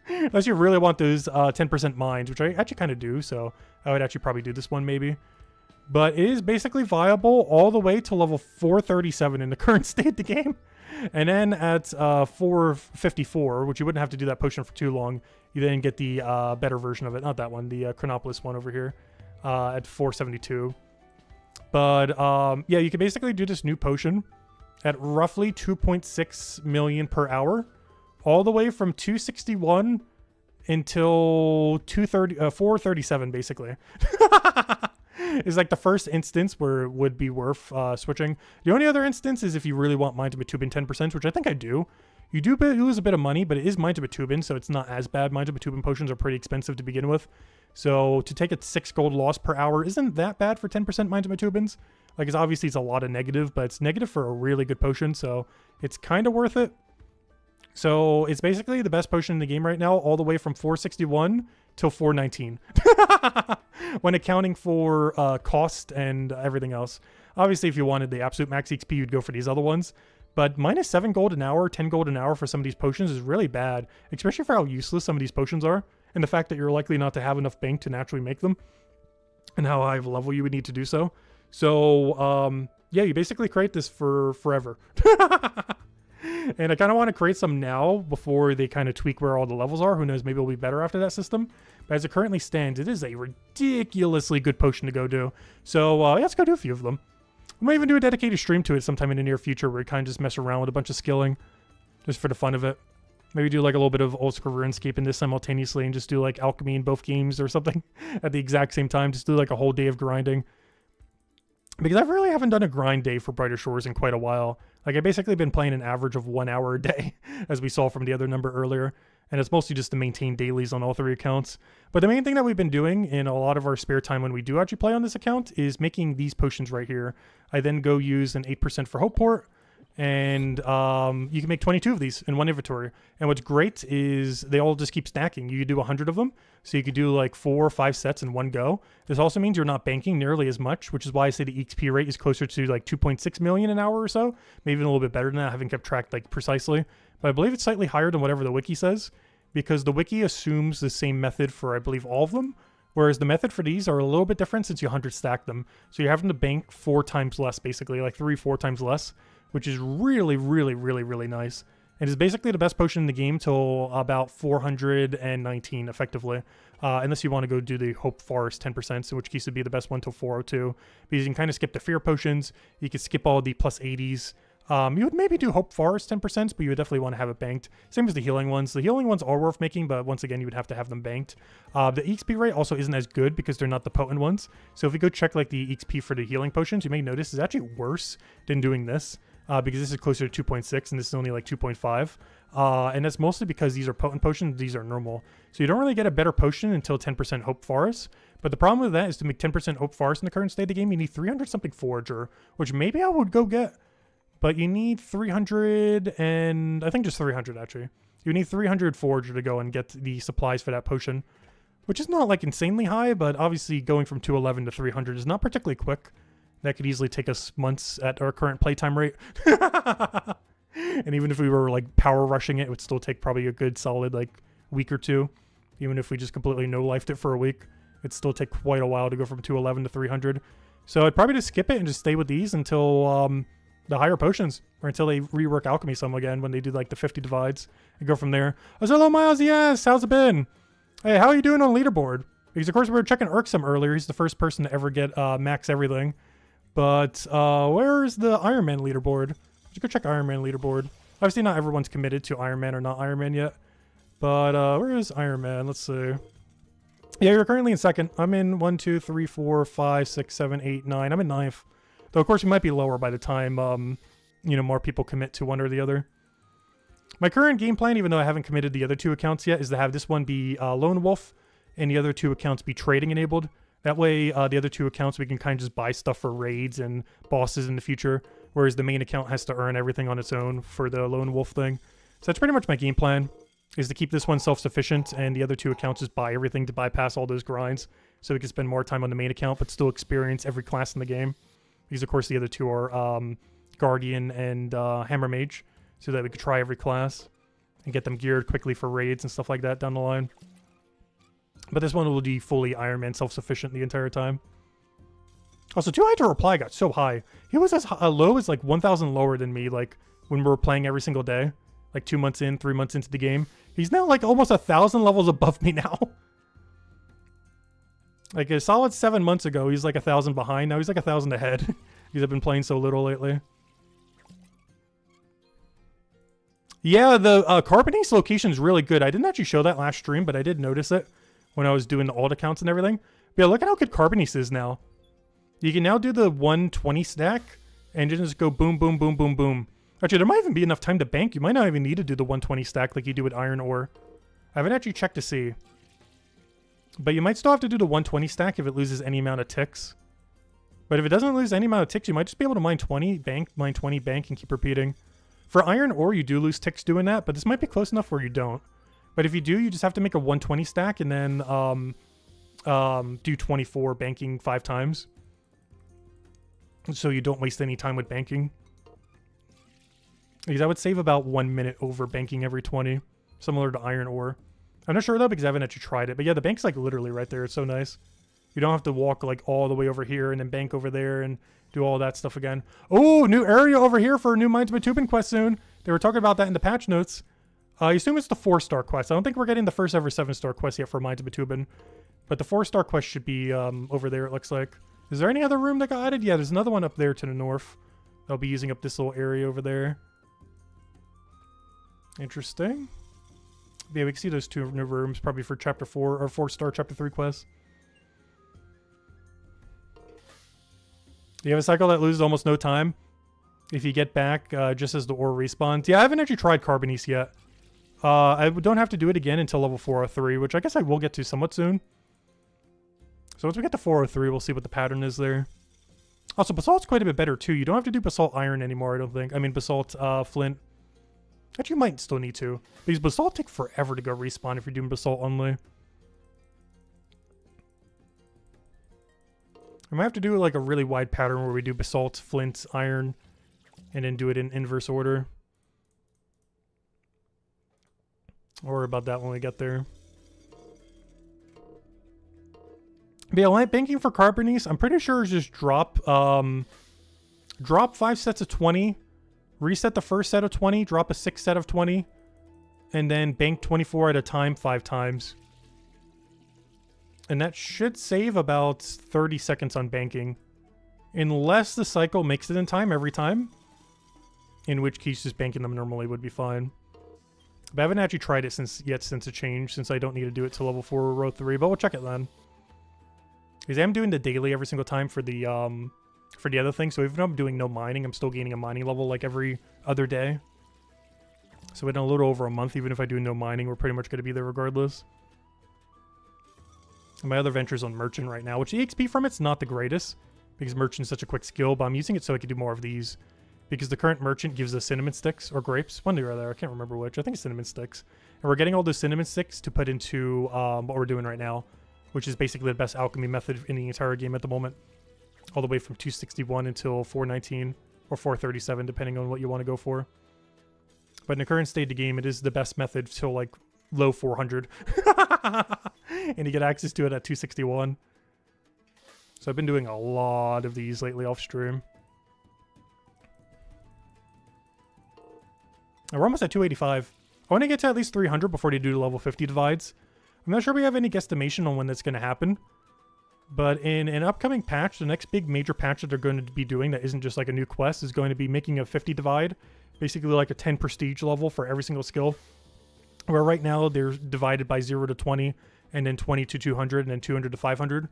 Speaker 1: Unless you really want those 10% mines, which I actually kind of do. So I would actually probably do this one maybe. But it is basically viable all the way to level 437 in the current state of the game. And then at 454, which you wouldn't have to do that potion for too long, you then get the better version of it. Not that one, the Chronopolis one over here at 472. But yeah, you can basically do this new potion at roughly 2.6 million per hour, all the way from 261 until 437 basically. Is like the first instance where it would be worth switching. The only other instance is if you really want mine to Batubin 10%, which I think I do. You do lose a bit of money, but it is mine to Batubin, so it's not as bad. Mine to Batubin potions are pretty expensive to begin with. So to take a 6 gold loss per hour isn't that bad for 10% mine to Batubins. Like, it's obviously it's a lot of negative, but it's negative for a really good potion, so it's kind of worth it. So it's basically the best potion in the game right now, all the way from 461 till 419. When accounting for cost and everything else. Obviously, if you wanted the absolute max XP, you'd go for these other ones. But -7 gold an hour, 10 gold an hour for some of these potions is really bad, especially for how useless some of these potions are, and the fact that you're likely not to have enough bank to naturally make them, and how high of a level you would need to do so. So, yeah, you basically create this for forever. And I kind of want to create some now before they kind of tweak where all the levels are. Who knows, maybe it'll be better after that system. But as it currently stands, it is a ridiculously good potion to go do. So, yeah, let's go do a few of them. We might even do a dedicated stream to it sometime in the near future where we kind of just mess around with a bunch of skilling just for the fun of it. Maybe do like a little bit of old school RuneScape in this simultaneously and just do like alchemy in both games or something at the exact same time. Just do like a whole day of grinding. Because I really haven't done a grind day for Brighter Shores in quite a while. Like, I've basically been playing an average of 1 hour a day, as we saw from the other number earlier. And it's mostly just to maintain dailies on all 3 accounts. But the main thing that we've been doing in a lot of our spare time when we do actually play on this account is making these potions right here. I then go use an 8% for Hope Port. And you can make 22 of these in one inventory. And what's great is they all just keep stacking. You could do 100 of them. So you could do like 4 or 5 sets in one go. This also means you're not banking nearly as much, which is why I say the XP rate is closer to like 2.6 million an hour or so. Maybe even a little bit better than that. I haven't kept track like precisely. But I believe it's slightly higher than whatever the wiki says, because the wiki assumes the same method for, I believe, all of them. Whereas the method for these are a little bit different since you 100 stack them. So you're having to bank 4 times less, basically, like 3-4 times less, which is really, really, really, really nice. And is basically the best potion in the game till about 419, effectively. Unless you want to go do the Hope Forest 10%, in which case would be the best one till 402. Because you can kind of skip the Fear Potions. You can skip all the plus 80s. You would maybe do Hope Forest 10%, but you would definitely want to have it banked. Same as the healing ones. The healing ones are worth making, but once again, you would have to have them banked. The XP rate also isn't as good because they're not the potent ones. So if you go check like the XP for the healing potions, you may notice it's actually worse than doing this. Because this is closer to 2.6 and this is only like 2.5. And that's mostly because these are potent potions, these are normal. So you don't really get a better potion until 10% Hope Forest. But the problem with that is to make 10% Hope Forest in the current state of the game, you need 300 something Forager, which maybe I would go get. But you need 300 and I think just 300 actually. You need 300 Forager to go and get the supplies for that potion, which is not like insanely high, but obviously going from 211 to 300 is not particularly quick. That could easily take us months at our current playtime rate. And even if we were like power rushing it, it would still take probably a good solid like week or two. Even if we just completely no-lifed it for a week, it'd still take quite a while to go from 211 to 300. So I'd probably just skip it and just stay with these until the higher potions, or until they rework alchemy some again when they do like the 50 divides and go from there. Oh, hello Miles, yes, how's it been? Hey, how are you doing on leaderboard? Because of course we were checking Irksome earlier. He's the first person to ever get max everything. But where's the Iron Man leaderboard? Let's go check Iron Man leaderboard. Obviously not everyone's committed to Iron Man or not Iron Man yet. But where is Iron Man? Let's see. Yeah, you're currently in second. I'm in 1, 2, 3, 4, 5, 6, 7, 8, 9. I'm in ninth. Though of course we might be lower by the time you know, more people commit to one or the other. My current game plan, even though I haven't committed the other 2 accounts yet, is to have this one be Lone Wolf and the other 2 accounts be trading enabled. That way, the other 2 accounts, we can kind of just buy stuff for raids and bosses in the future, whereas the main account has to earn everything on its own for the Lone Wolf thing. So that's pretty much my game plan, is to keep this one self-sufficient, and the other 2 accounts just buy everything to bypass all those grinds, so we can spend more time on the main account, but still experience every class in the game. Because, of course, the other 2 are Guardian and Hammer Mage, so that we could try every class and get them geared quickly for raids and stuff like that down the line. But this one will be fully Iron Man self-sufficient the entire time. Also, Too High to Reply got so high. He was as low as like 1,000 lower than me, like when we were playing every single day. Like 2 months in, 3 months into the game. He's now like almost 1,000 levels above me now. Like a solid 7 months ago, he's like 1,000 behind. Now he's like 1,000 ahead. Because I've been playing so little lately. Yeah, the Carbonase location is really good. I didn't actually show that last stream, but I did notice it when I was doing the alt accounts and everything. But yeah, look at how good Carbonase is now. You can now do the 120 stack and just go boom, boom, boom, boom, boom. Actually, there might even be enough time to bank. You might not even need to do the 120 stack like you do with Iron Ore. I haven't actually checked to see. But you might still have to do the 120 stack if it loses any amount of ticks. But if it doesn't lose any amount of ticks, you might just be able to mine 20, bank, mine 20, bank, and keep repeating. For Iron Ore, you do lose ticks doing that, but this might be close enough where you don't. But if you do, you just have to make a 120 stack and then do 24 banking 5 times. So you don't waste any time with banking. Because I would save about 1 minute over banking every 20, similar to iron ore. I'm not sure though because I haven't actually tried it. But yeah, the bank's like literally right there. It's so nice. You don't have to walk like all the way over here and then bank over there and do all that stuff again. Oh, new area over here for a new Mines of Matubin quest soon. They were talking about that in the patch notes. I assume it's the 4-star quest. I don't think we're getting the first ever 7-star quest yet for Mines of Matubin. But the 4-star quest should be over there, it looks like. Is there any other room that got added? Yeah, there's another one up there to the north. I'll be using up this little area over there. Interesting. Yeah, we can see those 2 new rooms probably for chapter 4 or 4-star chapter 3 quests. You have a cycle that loses almost no time if you get back just as the ore respawns. Yeah, I haven't actually tried Carbonice yet. I don't have to do it again until level 403, which I guess I will get to somewhat soon. So once we get to 403, we'll see what the pattern is there. Also, Basalt's quite a bit better too. You don't have to do Basalt Iron anymore, I don't think. I mean, Basalt Flint. Actually, you might still need to. Because Basalt take forever to go respawn if you're doing Basalt only. I might have to do like a really wide pattern where we do Basalt, Flint, Iron, and then do it in inverse order. Or worry about that when we get there. But yeah, light banking for Carbonice, I'm pretty sure is just drop 5 sets of 20, reset the first set of 20, drop a 6th set of 20, and then bank 24 at a time 5 times. And that should save about 30 seconds on banking. Unless the cycle makes it in time every time. In which case just banking them normally would be fine. But I haven't actually tried it since it changed, since I don't need to do it to level 4 or row 3, but we'll check it then. Because I am doing the daily every single time for the other thing, so even though I'm doing no mining, I'm still gaining a mining level like every other day. So in a little over a month, even if I do no mining, we're pretty much going to be there regardless. And my other venture's on Merchant right now, which the XP from it's not the greatest, because Merchant's such a quick skill, but I'm using it so I can do more of these. Because the current Merchant gives us cinnamon sticks, or grapes, one or other, I can't remember which, I think it's cinnamon sticks. And we're getting all those cinnamon sticks to put into what we're doing right now, which is basically the best alchemy method in the entire game at the moment. All the way from 261 until 419, or 437, depending on what you want to go for. But in the current state of the game, it is the best method till like low 400. And you get access to it at 261. So I've been doing a lot of these lately off stream. And we're almost at 285. I want to get to at least 300 before they do the level 50 divides. I'm not sure we have any guesstimation on when that's going to happen. But in an upcoming patch, the next big major patch that they're going to be doing that isn't just like a new quest is going to be making a 50 divide. Basically like a 10 prestige level for every single skill. Where right now they're divided by 0 to 20, and then 20 to 200, and then 200 to 500.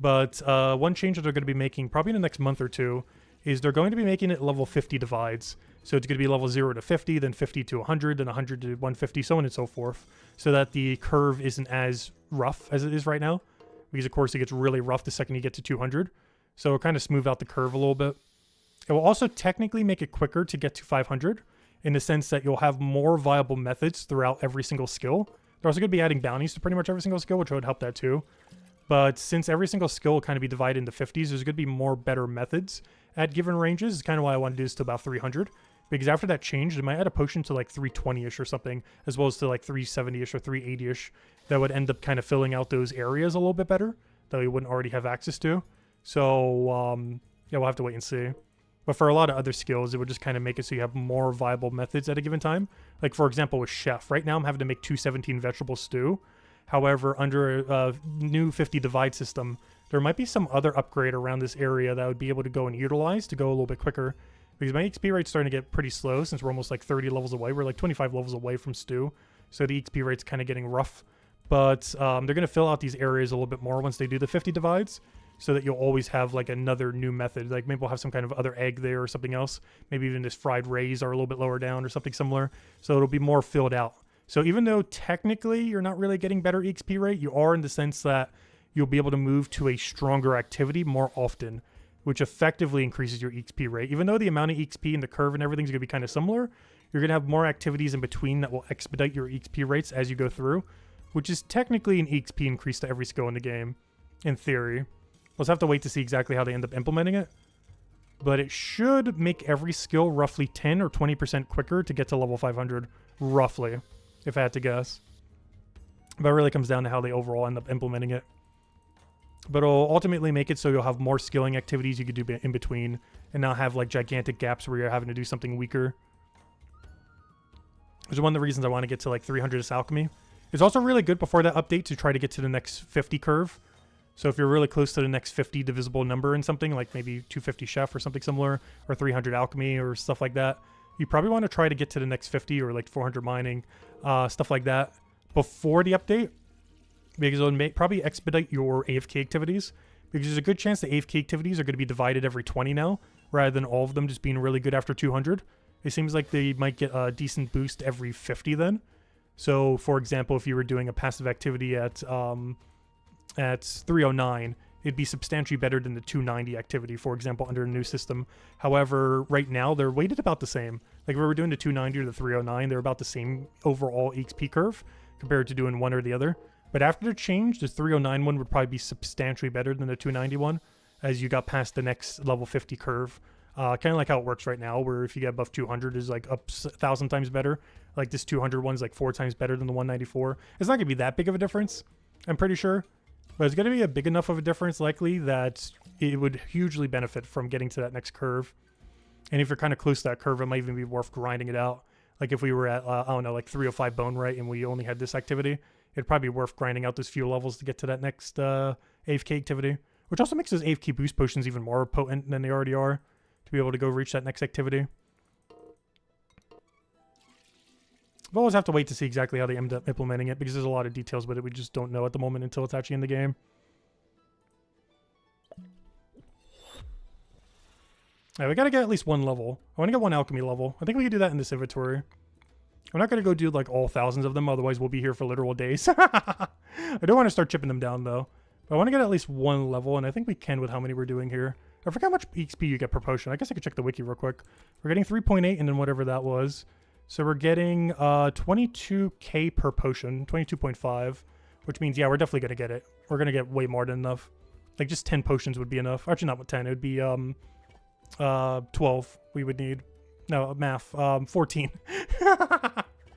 Speaker 1: But one change that they're going to be making probably in the next month or two is they're going to be making it level 50 divides. So it's going to be level 0 to 50, then 50 to 100, then 100 to 150, so on and so forth. So that the curve isn't as rough as it is right now. Because of course it gets really rough the second you get to 200. So it'll kind of smooth out the curve a little bit. It will also technically make it quicker to get to 500. In the sense that you'll have more viable methods throughout every single skill. They're also going to be adding bounties to pretty much every single skill, which would help that too. But since every single skill will kind of be divided into 50s, there's going to be more better methods at given ranges. It's kind of why I want to do this to about 300. Because after that change, they might add a potion to like 320-ish or something, as well as to like 370-ish or 380-ish. That would end up kind of filling out those areas a little bit better that we wouldn't already have access to. So, yeah, we'll have to wait and see. But for a lot of other skills, it would just kind of make it so you have more viable methods at a given time. Like, for example, with Chef. Right now, I'm having to make 217 vegetable stew. However, under a new 50 divide system, there might be some other upgrade around this area that I would be able to go and utilize to go a little bit quicker. Because my XP rate's starting to get pretty slow since we're almost like 30 levels away. We're like 25 levels away from stew. So the XP rate's kind of getting rough. But they're going to fill out these areas a little bit more once they do the 50 divides. So that you'll always have like another new method. Like maybe we'll have some kind of other egg there or something else. Maybe even this fried rays are a little bit lower down or something similar. So it'll be more filled out. So even though technically you're not really getting better XP rate, you are in the sense that you'll be able to move to a stronger activity more often, which effectively increases your XP rate. Even though the amount of XP and the curve and everything's going to be kind of similar, you're going to have more activities in between that will expedite your XP rates as you go through, which is technically an XP increase to every skill in the game, in theory. We'll just have to wait to see exactly how they end up implementing it. but it should make every skill roughly 10 or 20% quicker to get to level 500, roughly, if I had to guess. But it really comes down to how they overall end up implementing it. But it'll ultimately make it so you'll have more skilling activities you could do in between and not have like gigantic gaps where you're having to do something weaker. Which is one of the reasons I want to get to like 300 alchemy. It's also really good before that update to try to get to the next 50 curve. So if you're really close to the next 50 divisible number in something, like maybe 250 chef or something similar, or 300 alchemy or stuff like that, you probably want to try to get to the next 50 or like 400 mining, stuff like that, before the update, because it'll probably expedite your AFK activities, because there's a good chance the AFK activities are going to be divided every 20 now, rather than all of them just being really good after 200. It seems like they might get a decent boost every 50 then. So, for example, if you were doing a passive activity at 309, it'd be substantially better than the 290 activity, for example, under a new system. However, right now, they're weighted about the same. Like, if we were doing the 290 or the 309, they're about the same overall XP curve compared to doing one or the other. But after the change, the 309 one would probably be substantially better than the 290 one, as you got past the next level 50 curve. Kind of like how it works right now, where if you get above 200 is like up 1,000 times better. Like this 200 one's like 4 times better than the 194. It's not going to be that big of a difference, I'm pretty sure. But it's going to be a big enough of a difference, likely, that it would hugely benefit from getting to that next curve. And if you're kind of close to that curve, it might even be worth grinding it out. Like if we were at, I don't know, like 305 bone right, and we only had this activity, it'd probably be worth grinding out those few levels to get to that next AFK activity. Which also makes those AFK boost potions even more potent than they already are, to be able to go reach that next activity. We'll always have to wait to see exactly how they end up implementing it, because there's a lot of details with it we just don't know at the moment until it's actually in the game. Alright, we gotta get at least one level. I want to get one alchemy level. I think we can do that in this inventory. I'm not gonna go do like all thousands of them, otherwise we'll be here for literal days. I don't want to start chipping them down though. But I want to get at least one level, and I think we can with how many we're doing here. I forgot how much XP you get per potion. I guess I could check the wiki real quick. We're getting 3.8 and then whatever that was. So we're getting 22k per potion, 22.5, which means, yeah, we're definitely going to get it. We're going to get way more than enough. Like, just 10 potions would be enough. Actually, not 10. It would be 12 we would need. No, math. 14.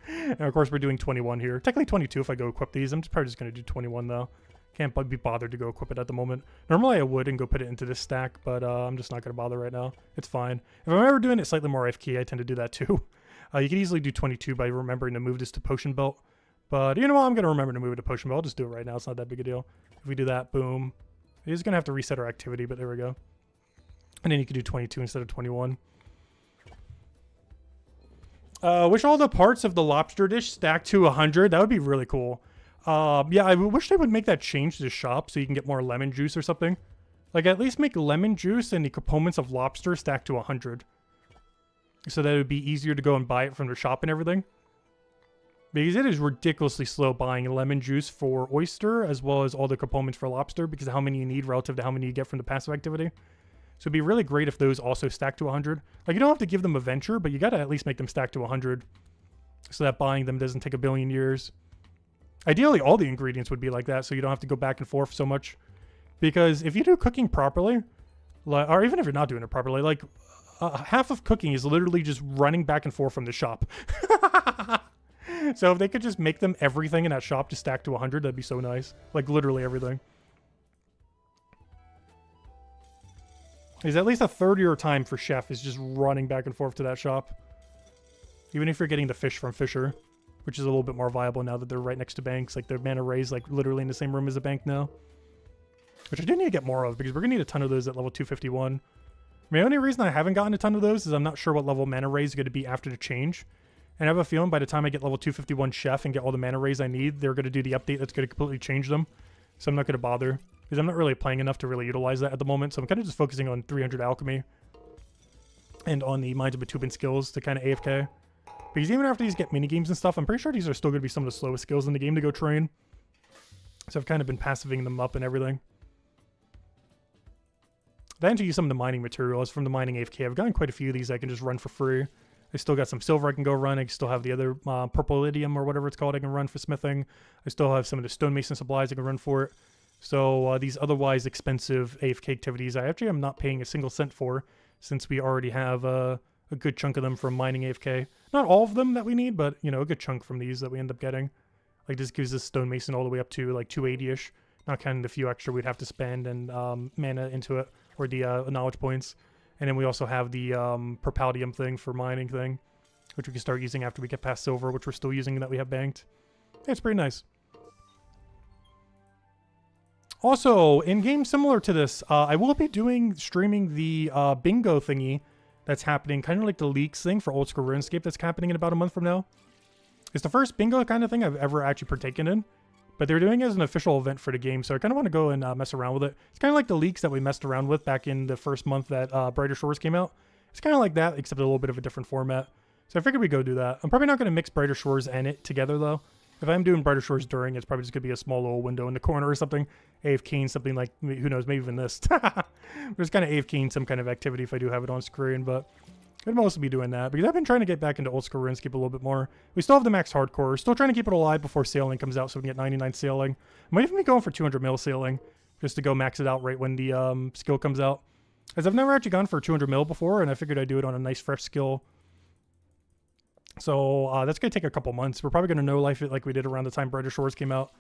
Speaker 1: And, of course, we're doing 21 here. Technically 22 if I go equip these. I'm probably just going to do 21, though. Can't be bothered to go equip it at the moment. Normally I would and go put it into this stack, but I'm just not going to bother right now. It's fine. If I'm ever doing it slightly more AFK, I tend to do that too. You can easily do 22 by remembering to move this to potion belt. But you know what? I'm going to remember to move it to potion belt. I'll just do it right now. It's not that big a deal. If we do that, boom. It is going to have to reset our activity, but there we go. And then you can do 22 instead of 21. Wish all the parts of the lobster dish stacked to 100. That would be really cool. Yeah, I wish they would make that change to the shop so you can get more lemon juice or something. Like, at least make lemon juice and the components of lobster stacked to 100. So that it would be easier to go and buy it from the shop and everything. Because it is ridiculously slow buying lemon juice for oyster, as well as all the components for lobster, because of how many you need relative to how many you get from the passive activity. So it'd be really great if those also stack to 100. Like, you don't have to give them a venture, but you gotta at least make them stack to 100. So that buying them doesn't take a billion years. Ideally, all the ingredients would be like that, so you don't have to go back and forth so much. Because if you do cooking properly, like, or even if you're not doing it properly, like, half of cooking is literally just running back and forth from the shop. So if they could just make them everything in that shop to stack to 100, that'd be so nice. Like, literally everything. Is at least a third of your time for chef is just running back and forth to that shop. Even if you're getting the fish from Fisher, which is a little bit more viable now that they're right next to banks. Like, their mana rays, like, literally in the same room as a bank now. Which I do need to get more of, because we're going to need a ton of those at level 251. I mean, the only reason I haven't gotten a ton of those is I'm not sure what level mana rays are going to be after the change. And I have a feeling by the time I get level 251 chef and get all the mana rays I need, they're going to do the update that's going to completely change them. So I'm not going to bother, because I'm not really playing enough to really utilize that at the moment. So I'm kind of just focusing on 300 alchemy and on the Minds of Batubin skills to kind of AFK. Because even after these get minigames and stuff, I'm pretty sure these are still going to be some of the slowest skills in the game to go train. So I've kind of been passiving them up and everything. Then to use some of the mining materials from the mining AFK. I've gotten quite a few of these I can just run for free. I still got some silver I can go run. I still have the other purple iridium or whatever it's called I can run for smithing. I still have some of the stonemason supplies I can run for it. So these otherwise expensive AFK activities I actually am not paying a single cent for. since we already have a good chunk of them from mining AFK. Not all of them that we need, but, you know, a good chunk from these that we end up getting. Like, this gives us stonemason all the way up to, like, 280-ish. Not counting the few extra we'd have to spend and mana into it, or the knowledge points. And then we also have the propaldium thing for mining thing, which we can start using after we get past silver, which we're still using that we have banked. Yeah, it's pretty nice. Also, in games similar to this, I will be streaming the bingo thingy that's happening, kind of like the leaks thing for Old School RuneScape that's happening in about a month from now. It's the first bingo kind of thing I've ever actually partaken in, but they're doing it as an official event for the game, so I kind of want to go and mess around with it. It's kind of like the leaks that we messed around with back in the first month that Brighter Shores came out. It's kind of like that, except a little bit of a different format. So I figured we'd go do that. I'm probably not going to mix Brighter Shores and it together, though. If I'm doing Brighter Shores during, it's probably just going to be a small little window in the corner or something. AFKing something like, who knows, maybe even this. There's kind of AFKing some kind of activity if I do have it on screen, but I'd mostly be doing that because I've been trying to get back into Old School RuneScape a little bit more. We still have the max hardcore. We're still trying to keep it alive before sailing comes out so we can get 99 sailing. I might even be going for 200 mil sailing just to go max it out right when the skill comes out. As I've never actually gone for 200 mil before, and I figured I'd do it on a nice fresh skill. So that's going to take a couple months. We're probably going to no-life it like we did around the time Brighter Shores came out.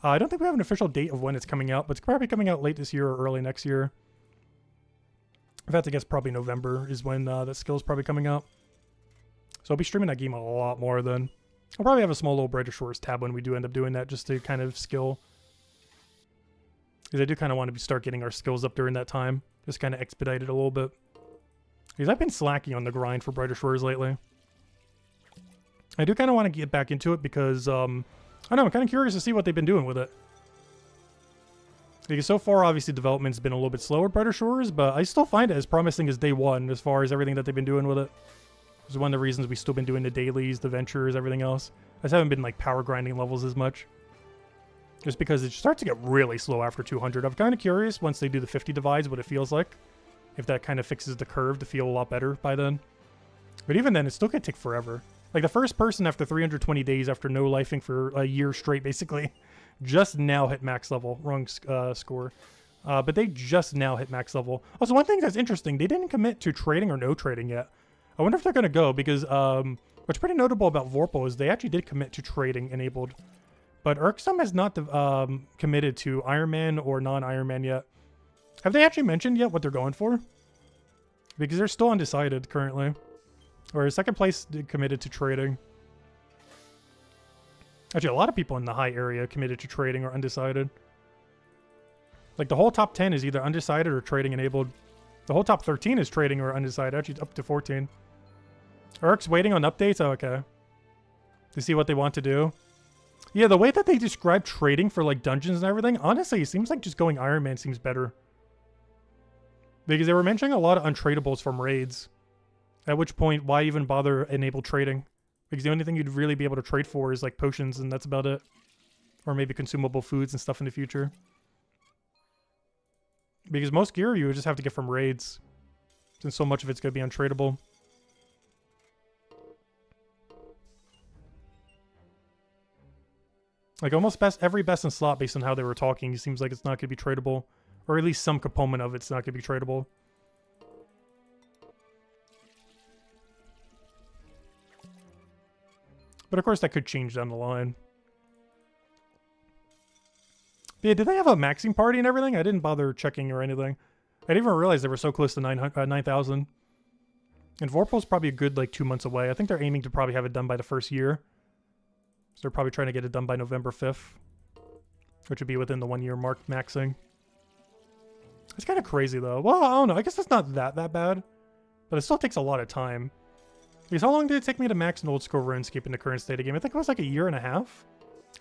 Speaker 1: I don't think we have an official date of when it's coming out, but it's probably coming out late this year or early next year. In fact, I guess probably November is when that skill is probably coming out. So I'll be streaming that game a lot more then. I'll probably have a small little Brighter Shores tab when we do end up doing that just to kind of skill. Because I do kind of want to start getting our skills up during that time. Just kind of expedite it a little bit. Because I've been slacking on the grind for Brighter Shores lately. I do kind of want to get back into it because, I don't know, I'm kind of curious to see what they've been doing with it. Because so far, obviously, development's been a little bit slower at Brighter Shores, but I still find it as promising as day one as far as everything that they've been doing with it. This is one of the reasons we've still been doing the dailies, the ventures, everything else. I just haven't been, like, power grinding levels as much. Just because it starts to get really slow after 200. I'm kind of curious, once they do the 50 divides, what it feels like. If that kind of fixes the curve to feel a lot better by then. But even then, it's still going to take forever. Like, the first person after 320 days after no-lifing for a year straight, basically, just now hit max level. Wrong score. But they just now hit max level. Also, one thing that's interesting, they didn't commit to trading or no trading yet. I wonder if they're going to go, because what's pretty notable about Vorpal is they actually did commit to trading enabled. But Irksome has not committed to Iron Man or non-Iron Man yet. Have they actually mentioned yet what they're going for? Because they're still undecided currently. Or second place committed to trading. Actually, a lot of people in the high area committed to trading or undecided. Like, the whole top 10 is either undecided or trading enabled. The whole top 13 is trading or undecided. Actually, up to 14. Irk's waiting on updates? Oh, okay. To see what they want to do. Yeah, the way that they describe trading for, like, dungeons and everything, honestly, it seems like just going Iron Man seems better. Because they were mentioning a lot of untradables from raids. At which point, why even bother enable trading? Because the only thing you'd really be able to trade for is, like, potions, and that's about it. Or maybe consumable foods and stuff in the future. Because most gear you would just have to get from raids. Since so much of it's going to be untradable. Like, almost every best in slot, based on how they were talking, it seems like it's not going to be tradable. Or at least some component of it's not going to be tradable. But of course that could change down the line. But yeah, did they have a maxing party and everything? I didn't bother checking or anything. I didn't even realize they were so close to 9,000. And Vorpal's probably a good, like, 2 months away. I think they're aiming to probably have it done by the first year. So they're probably trying to get it done by November 5th. Which would be within the 1 year mark maxing. It's kind of crazy though. Well, I don't know. I guess it's not that bad. But it still takes a lot of time. Because how long did it take me to max an Old School RuneScape in the current state of game? I think it was like a year and a half.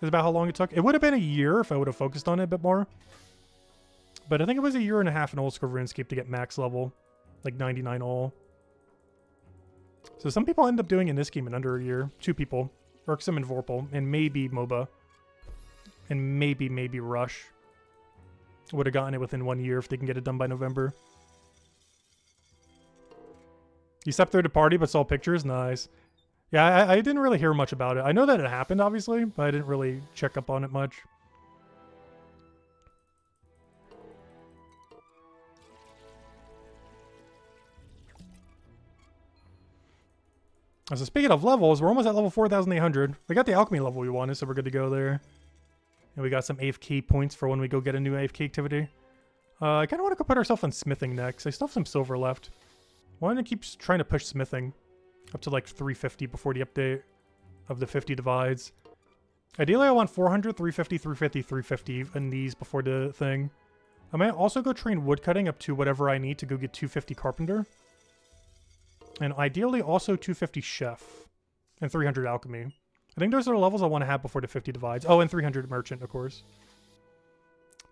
Speaker 1: Is about how long it took. It would have been a year if I would have focused on it a bit more. But I think it was a year and a half in Old School RuneScape to get max level. Like 99 all. So some people end up doing it in this game in under a year. 2 people. Irksome and Vorpal. And maybe MOBA. And maybe Rush. Would have gotten it within 1 year if they can get it done by November. You stepped through the party but saw pictures? Nice. Yeah, I didn't really hear much about it. I know that it happened, obviously, but I didn't really check up on it much. So speaking of levels, we're almost at level 4,800. We got the alchemy level we wanted, so we're good to go there. And we got some AFK points for when we go get a new AFK activity. I kind of want to go put ourselves on smithing next. I still have some silver left. Why don't I keep trying to push smithing up to like 350 before the update of the 50 divides. Ideally, I want 400, 350, 350, 350 in these before the thing. I might also go train woodcutting up to whatever I need to go get 250 carpenter. And ideally also 250 chef and 300 alchemy. I think those are the levels I want to have before the 50 divides. Oh, and 300 merchant, of course.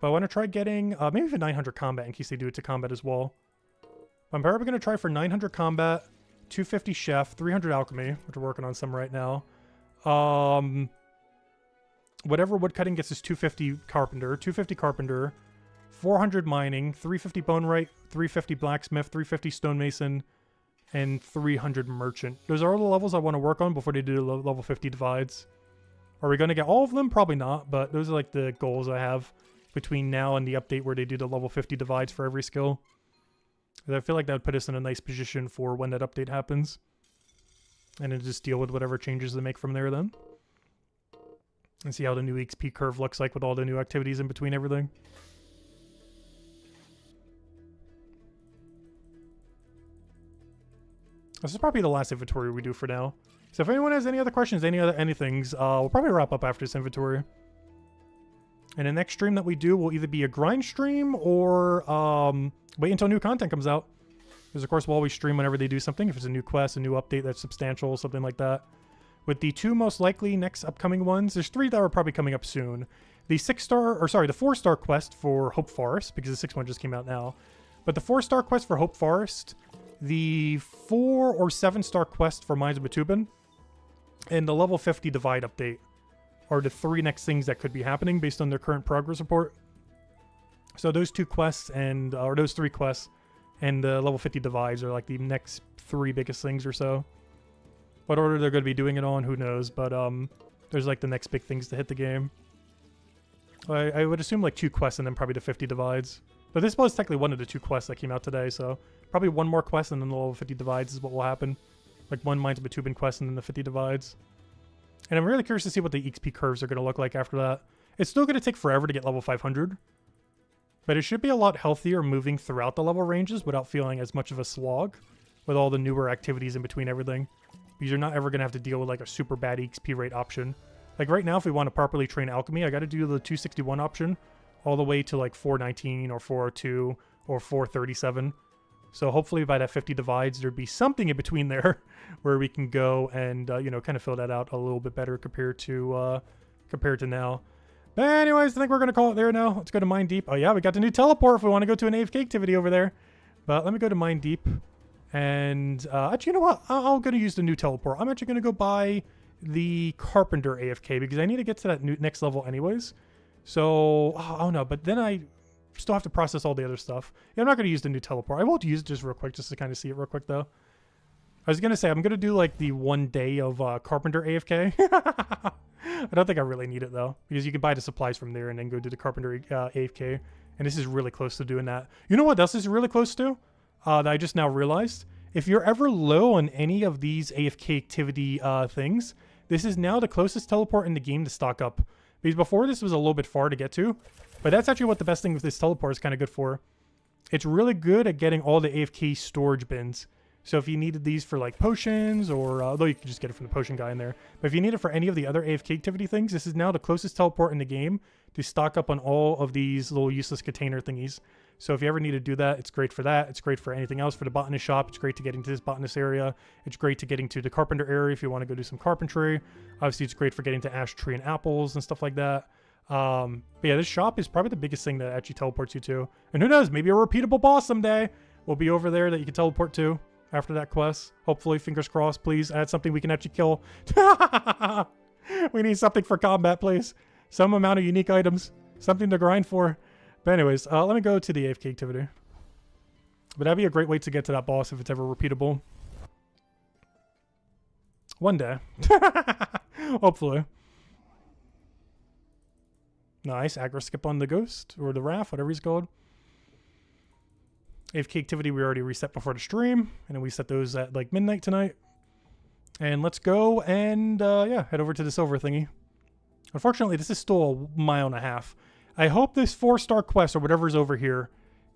Speaker 1: But I want to try getting maybe even 900 combat in case they do it to combat as well. I'm probably going to try for 900 combat, 250 chef, 300 alchemy, which we're working on some right now. Whatever woodcutting gets is 250 carpenter, 400 mining, 350 bone wright, 350 blacksmith, 350 stonemason, and 300 merchant. Those are all the levels I want to work on before they do the level 50 divides. Are we going to get all of them? Probably not, but those are like the goals I have between now and the update where they do the level 50 divides for every skill. I feel like that would put us in a nice position for when that update happens. And then just deal with whatever changes they make from there then. And see how the new XP curve looks like with all the new activities in between everything. This is probably the last inventory we do for now. So if anyone has any other questions, anythings, we'll probably wrap up after this inventory. And the next stream that we do will either be a grind stream or wait until new content comes out. Because of course we'll always stream whenever they do something. If it's a new quest, a new update that's substantial, something like that. With the two most likely next upcoming ones, there's three that are probably coming up soon. The 4-star quest for Hope Forest, because the 6th one just came out now. But the 4-star quest for Hope Forest, the 4 or 7-star quest for Mines of Batubin, and the level 50 divide update are the three next things that could be happening based on their current progress report. So those two quests and or those three quests and the level 50 divides are like the next three biggest things or so. What order they're going to be doing it on, who knows? But there's like the next big things to hit the game. I would assume like 2 quests and then probably the 50 divides. But this was technically one of the 2 quests that came out today, so probably one more quest and then the level 50 divides is what will happen. Like one Mines of Batubin quest and then the 50 divides. And I'm really curious to see what the XP curves are going to look like after that. It's still going to take forever to get level 500. But it should be a lot healthier moving throughout the level ranges without feeling as much of a slog with all the newer activities in between everything. Because you're not ever going to have to deal with like a super bad XP rate option. Like right now, if we want to properly train alchemy, I got to do the 261 option all the way to like 419 or 402 or 437. So hopefully by that 50 divides, there'd be something in between there where we can go and, you know, kind of fill that out a little bit better compared to now. But anyways, I think we're going to call it there now. Let's go to Mine Deep. Oh yeah, we got the new teleport if we want to go to an AFK activity over there. But let me go to Mine Deep. And actually, you know what? I'm going to use the new teleport. I'm actually going to go buy the Carpenter AFK because I need to get to that next level anyways. So, oh no, but then I still have to process all the other stuff. Yeah, I'm not going to use the new teleport. I will use it just real quick, just to kind of see it real quick though. I was going to say, I'm going to do like the 1 day of Carpenter AFK. I don't think I really need it though, because you can buy the supplies from there and then go do the Carpenter AFK. And this is really close to doing that. You know what else is really close to? That I just now realized. If you're ever low on any of these AFK activity things, this is now the closest teleport in the game to stock up. Because before this was a little bit far to get to. But that's actually what the best thing with this teleport is kind of good for. It's really good at getting all the AFK storage bins. So if you needed these for like potions or, although you could just get it from the potion guy in there. But if you need it for any of the other AFK activity things, this is now the closest teleport in the game to stock up on all of these little useless container thingies. So if you ever need to do that, it's great for that. It's great for anything else for the botanist shop. It's great to get into this botanist area. It's great to getting to the carpenter area if you want to go do some carpentry. Obviously, it's great for getting to ash tree and apples and stuff like that. But yeah, this shop is probably the biggest thing that actually teleports you to. And who knows, maybe a repeatable boss someday will be over there that you can teleport to after that quest. Hopefully, fingers crossed, please add something we can actually kill. We need something for combat, please. Some amount of unique items. Something to grind for. But anyways, let me go to the AFK activity. But that'd be a great way to get to that boss if it's ever repeatable. One day. Hopefully. Nice. Aggro skip on the ghost or the raft, whatever he's called. AFK activity we already reset before the stream. And then we set those at like midnight tonight. And let's go and, yeah, head over to the silver thingy. Unfortunately, this is still a mile and a half. I hope this 4-star quest or whatever's over here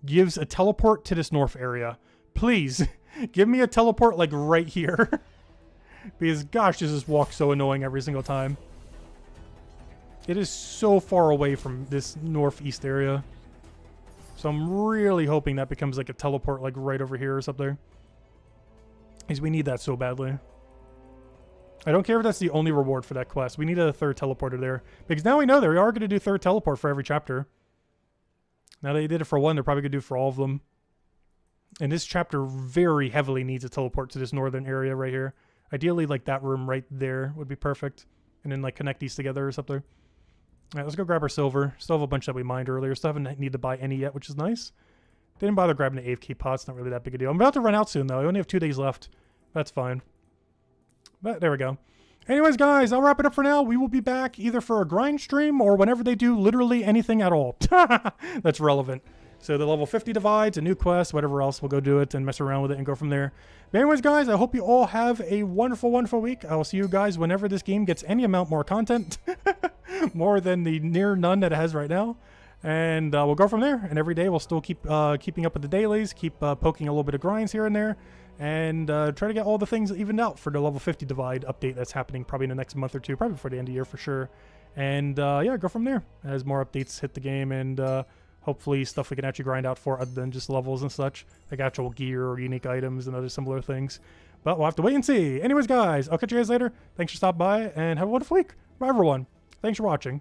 Speaker 1: gives a teleport to this north area. Please, give me a teleport like right here. Because gosh, this walk so annoying every single time. It is so far away from this northeast area. So I'm really hoping that becomes like a teleport like right over here or something. Because we need that so badly. I don't care if that's the only reward for that quest. We need a third teleporter there. Because now we know that we are going to do third teleport for every chapter. Now they did it for one, they're probably going to do it for all of them. And this chapter very heavily needs a teleport to this northern area right here. Ideally, like that room right there would be perfect. And then like connect these together or something. Alright, let's go grab our silver. Still have a bunch that we mined earlier. Still haven't need to buy any yet, which is nice. Didn't bother grabbing the AFK pots. Not really that big a deal. I'm about to run out soon, though. I only have 2 days left. That's fine. But there we go. Anyways, guys, I'll wrap it up for now. We will be back either for a grind stream or whenever they do literally anything at all. That's relevant. So the level 50 divides, a new quest, whatever else, we'll go do it and mess around with it and go from there. But anyways, guys, I hope you all have a wonderful, wonderful week. I will see you guys whenever this game gets any amount more content. More than the near none that it has right now. And we'll go from there. And every day we'll still keep keeping up with the dailies, keep poking a little bit of grinds here and there. And try to get all the things evened out for the level 50 divide update that's happening probably in the next month or two, probably before the end of the year for sure. And yeah, go from there as more updates hit the game and hopefully stuff we can actually grind out for other than just levels and such, like actual gear or unique items and other similar things. But we'll have to wait and see. Anyways, guys, I'll catch you guys later. Thanks for stopping by and have a wonderful week. Bye, everyone. Thanks for watching.